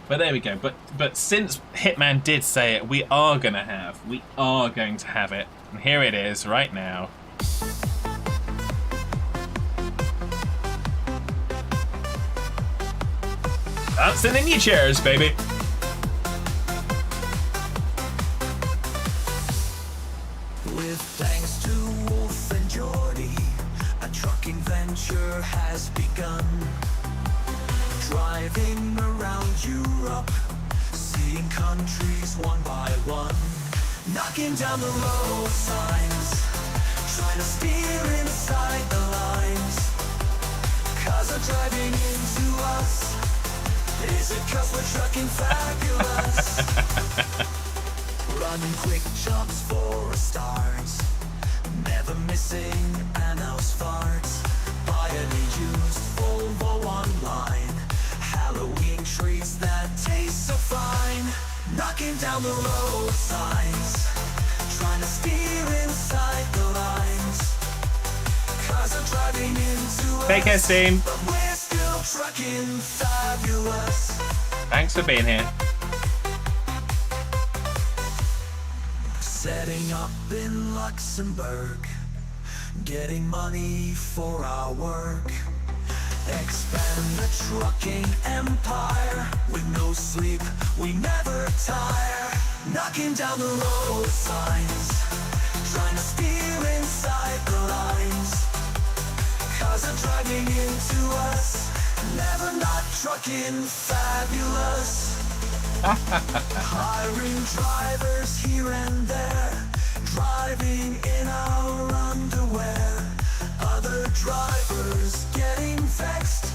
Speaker 1: But there we go. But since Hitman did say it, we are going to have it. And here it is right now. Dancing in your chairs, baby.
Speaker 2: With thanks to Wolf and Geordie, a trucking venture has begun. Driving around Europe, seeing countries one by one, knocking down the road signs, trying to steer inside the lines. Cars are driving into us. Is it 'cause we're trucking fabulous? Running quick jumps for a start, never missing an house fart. Buy any used Volvo online, Halloween treats that taste so fine. Knocking down the road signs, trying to steer inside the lines. Cars are driving into
Speaker 1: Take care,
Speaker 2: us,
Speaker 1: team.
Speaker 2: but we're still trucking fabulous.
Speaker 1: Thanks for being here.
Speaker 2: Setting up in Luxembourg, getting money for our work. Expand the trucking empire, with no sleep, we never tire. Knocking down the road signs, trying to steer inside the lines. Cars are driving into us, never not trucking fabulous. Hiring drivers here and there, driving in our underwear. Other drivers getting vexed,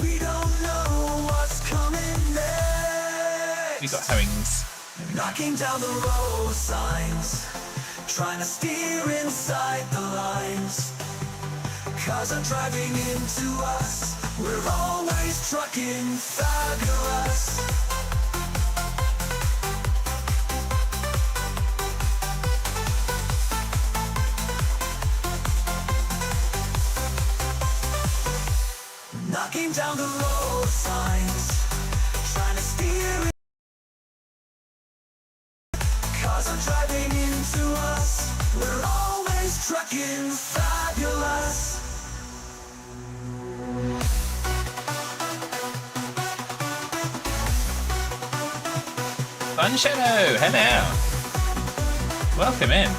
Speaker 2: we don't know what's coming next.
Speaker 1: We got herrings.
Speaker 2: Knocking down the road signs, trying to steer inside the lines. Cars are driving into us, we're always trucking fabulous. Knocking down the road signs, trying to steer. Cars are driving into us, we're always trucking fabulous.
Speaker 1: Fun Shadow, hello. Welcome in.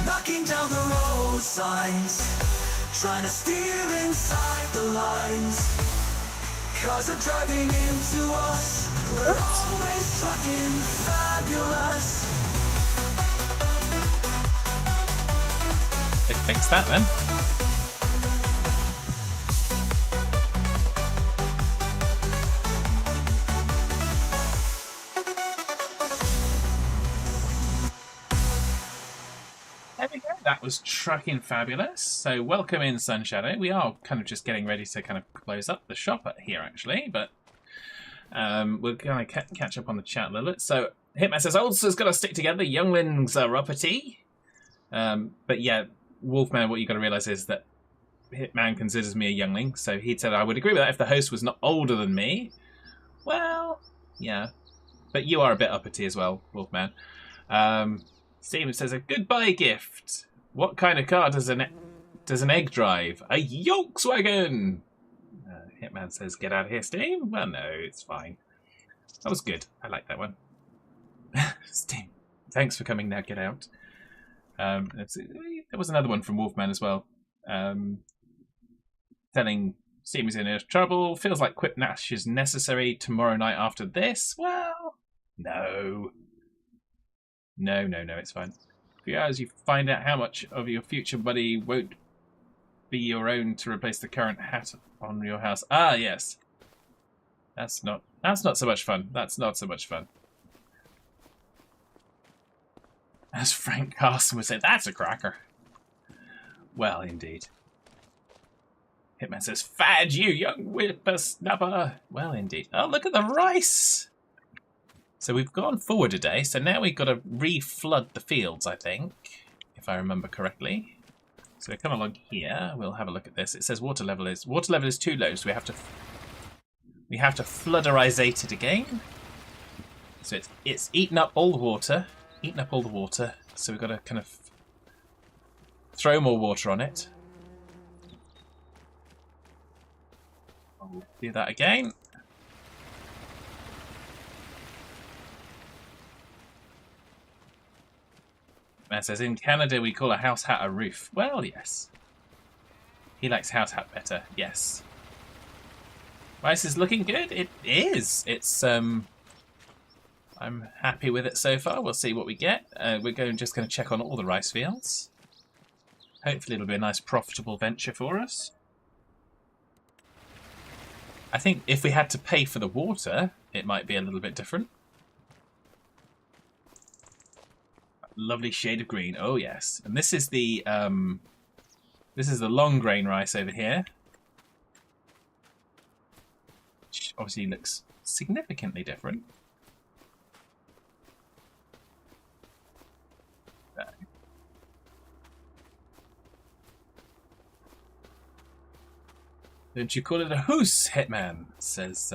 Speaker 2: Knocking down the road signs, trying to steer inside the lines. Cars are driving into us, we're always trucking fabulous.
Speaker 1: They fixed that then. There we go. That was trucking fabulous. So welcome in, Sun Shadow. We are kind of just getting ready to kind of close up the shop here, actually, but we're going to catch up on the chat a little bit. So Hitman says, Oldster's got to stick together. Younglings are uppity. But yeah, Wolfman, what you got to realise is that Hitman considers me a youngling. So he said I would agree with that if the host was not older than me. Well, yeah. But you are a bit uppity as well, Wolfman. Steven says, a goodbye gift. What kind of car does an egg drive? A Volkswagen! Hitman says, get out of here, Steam. Well, no, it's fine. That was good. I like that one. Steam, thanks for coming now. Get out. There was another one from Wolfman as well. Telling Steam is in trouble. Feels like Quip Nash is necessary tomorrow night after this. Well, no. No, it's fine. few hours you find out how much of your future money won't be your own to replace the current hat on your house. Ah, yes. That's not so much fun. That's not so much fun. As Frank Carson would say, that's a cracker. Well, indeed. Hitman says, "Fad you, young whippersnapper." Well, indeed. Oh, look at the rice. So we've gone forward a day, so now we've got to re-flood the fields, I think, if I remember correctly. So we come along here, we'll have a look at this. It says water level is too low, so we have to flooderizate it again. So it's eaten up all the water. So we've got to kind of throw more water on it. I'll do that again. Man says, in Canada we call a house hat a roof. Well, yes. He likes house hat better, yes. Rice is looking good. It is. It's, I'm happy with it so far. We'll see what we get. We're just going to check on all the rice fields. Hopefully it'll be a nice profitable venture for us. I think if we had to pay for the water, it might be a little bit different. Lovely shade of green. Oh yes, and this is the long grain rice over here, which obviously looks significantly different. Don't you call it a hoose, Hitman? Says,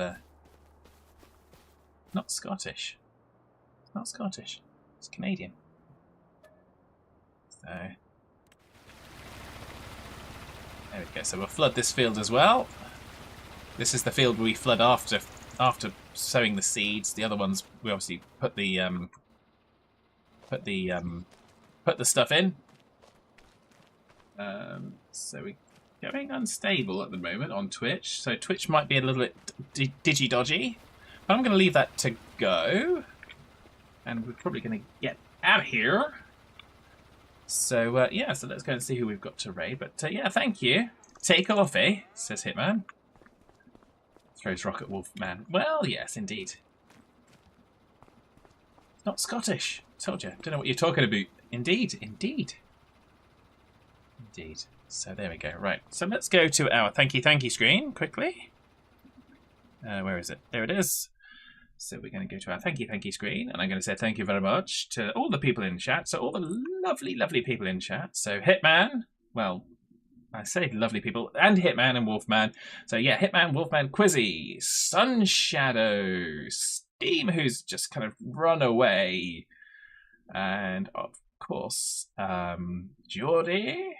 Speaker 1: not Scottish. It's not Scottish. It's Canadian. So, there we go. So we'll flood this field as well. This is the field we flood after sowing the seeds. The other ones we obviously put the stuff in. So we're going unstable at the moment on Twitch. So Twitch might be a little bit digi-dodgy. But I'm going to leave that to go. And we're probably going to get out of here. So, yeah, so let's go and see who we've got to raid. But, yeah, thank you. Take off, eh? Says Hitman. Throws rock at Wolfman. Well, yes, indeed. Not Scottish. Told you. Don't know what you're talking about. Indeed, indeed. Indeed. So, there we go. Right. So, let's go to our thank you screen quickly. Where is it? There it is. So we're going to go to our thank you screen, and I'm going to say thank you very much to all the people in chat. So all the lovely, lovely people in chat. So Hitman, well, I say lovely people, and Hitman and Wolfman. So yeah, Hitman, Wolfman, Quizzy, Sunshadow, Steam, who's just kind of run away, and of course, Geordie.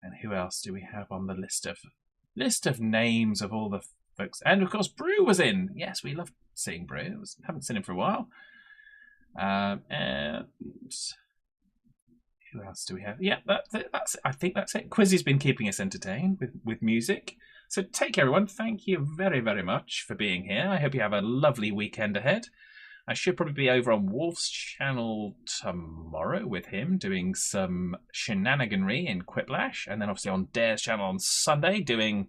Speaker 1: And who else do we have on the list of names of all the folks? And of course, Brew was in. Yes, we love seeing Brew. Haven't seen him for a while. And who else do we have? Yeah, that's. I think that's it. Quizzy's been keeping us entertained with music. So take care, everyone. Thank you very, very much for being here. I hope you have a lovely weekend ahead. I should probably be over on Wolf's channel tomorrow with him doing some shenaniganry in Quiplash, and then obviously on Dare's channel on Sunday doing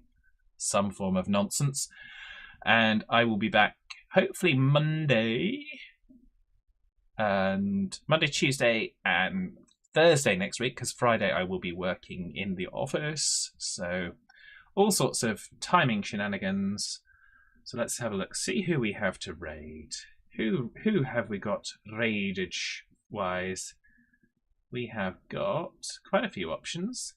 Speaker 1: some form of nonsense. And I will be back hopefully Monday, Tuesday, and Thursday next week, because Friday I will be working in the office. So all sorts of timing shenanigans. So let's have a look. See who we have to raid. Who have we got raidage wise? We have got quite a few options.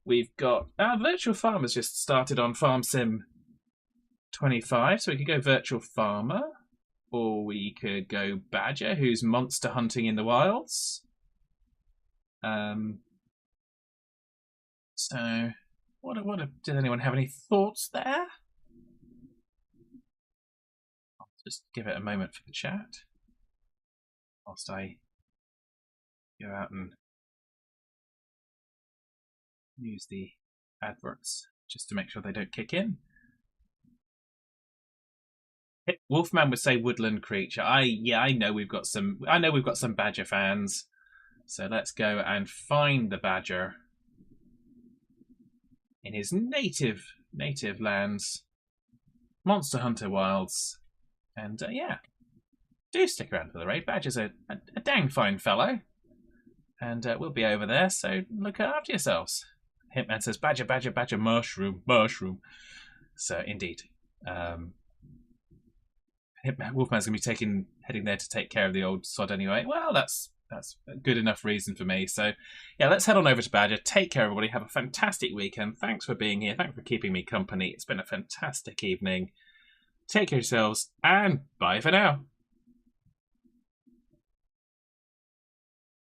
Speaker 1: We've got our Virtual Farmer's just started on Farm Sim 25, so we could go Virtual Farmer, or we could go Badger, who's monster hunting in the wilds. So, did anyone have any thoughts there? I'll just give it a moment for the chat whilst I go out and use the adverts just to make sure they don't kick in. Wolfman would say woodland creature. I know we've got some badger fans. So let's go and find the badger in his native lands, Monster Hunter Wilds, and yeah, do stick around for the raid. Badger's a dang fine fellow, and we'll be over there. So look after yourselves. Hitman says badger, badger, badger, mushroom, mushroom. So indeed. Wolfman's going to be heading there to take care of the old sod anyway. Well, that's a good enough reason for me. So, yeah, let's head on over to Badger. Take care, everybody. Have a fantastic weekend. Thanks for being here. Thanks for keeping me company. It's been a fantastic evening. Take care of yourselves, and bye for now.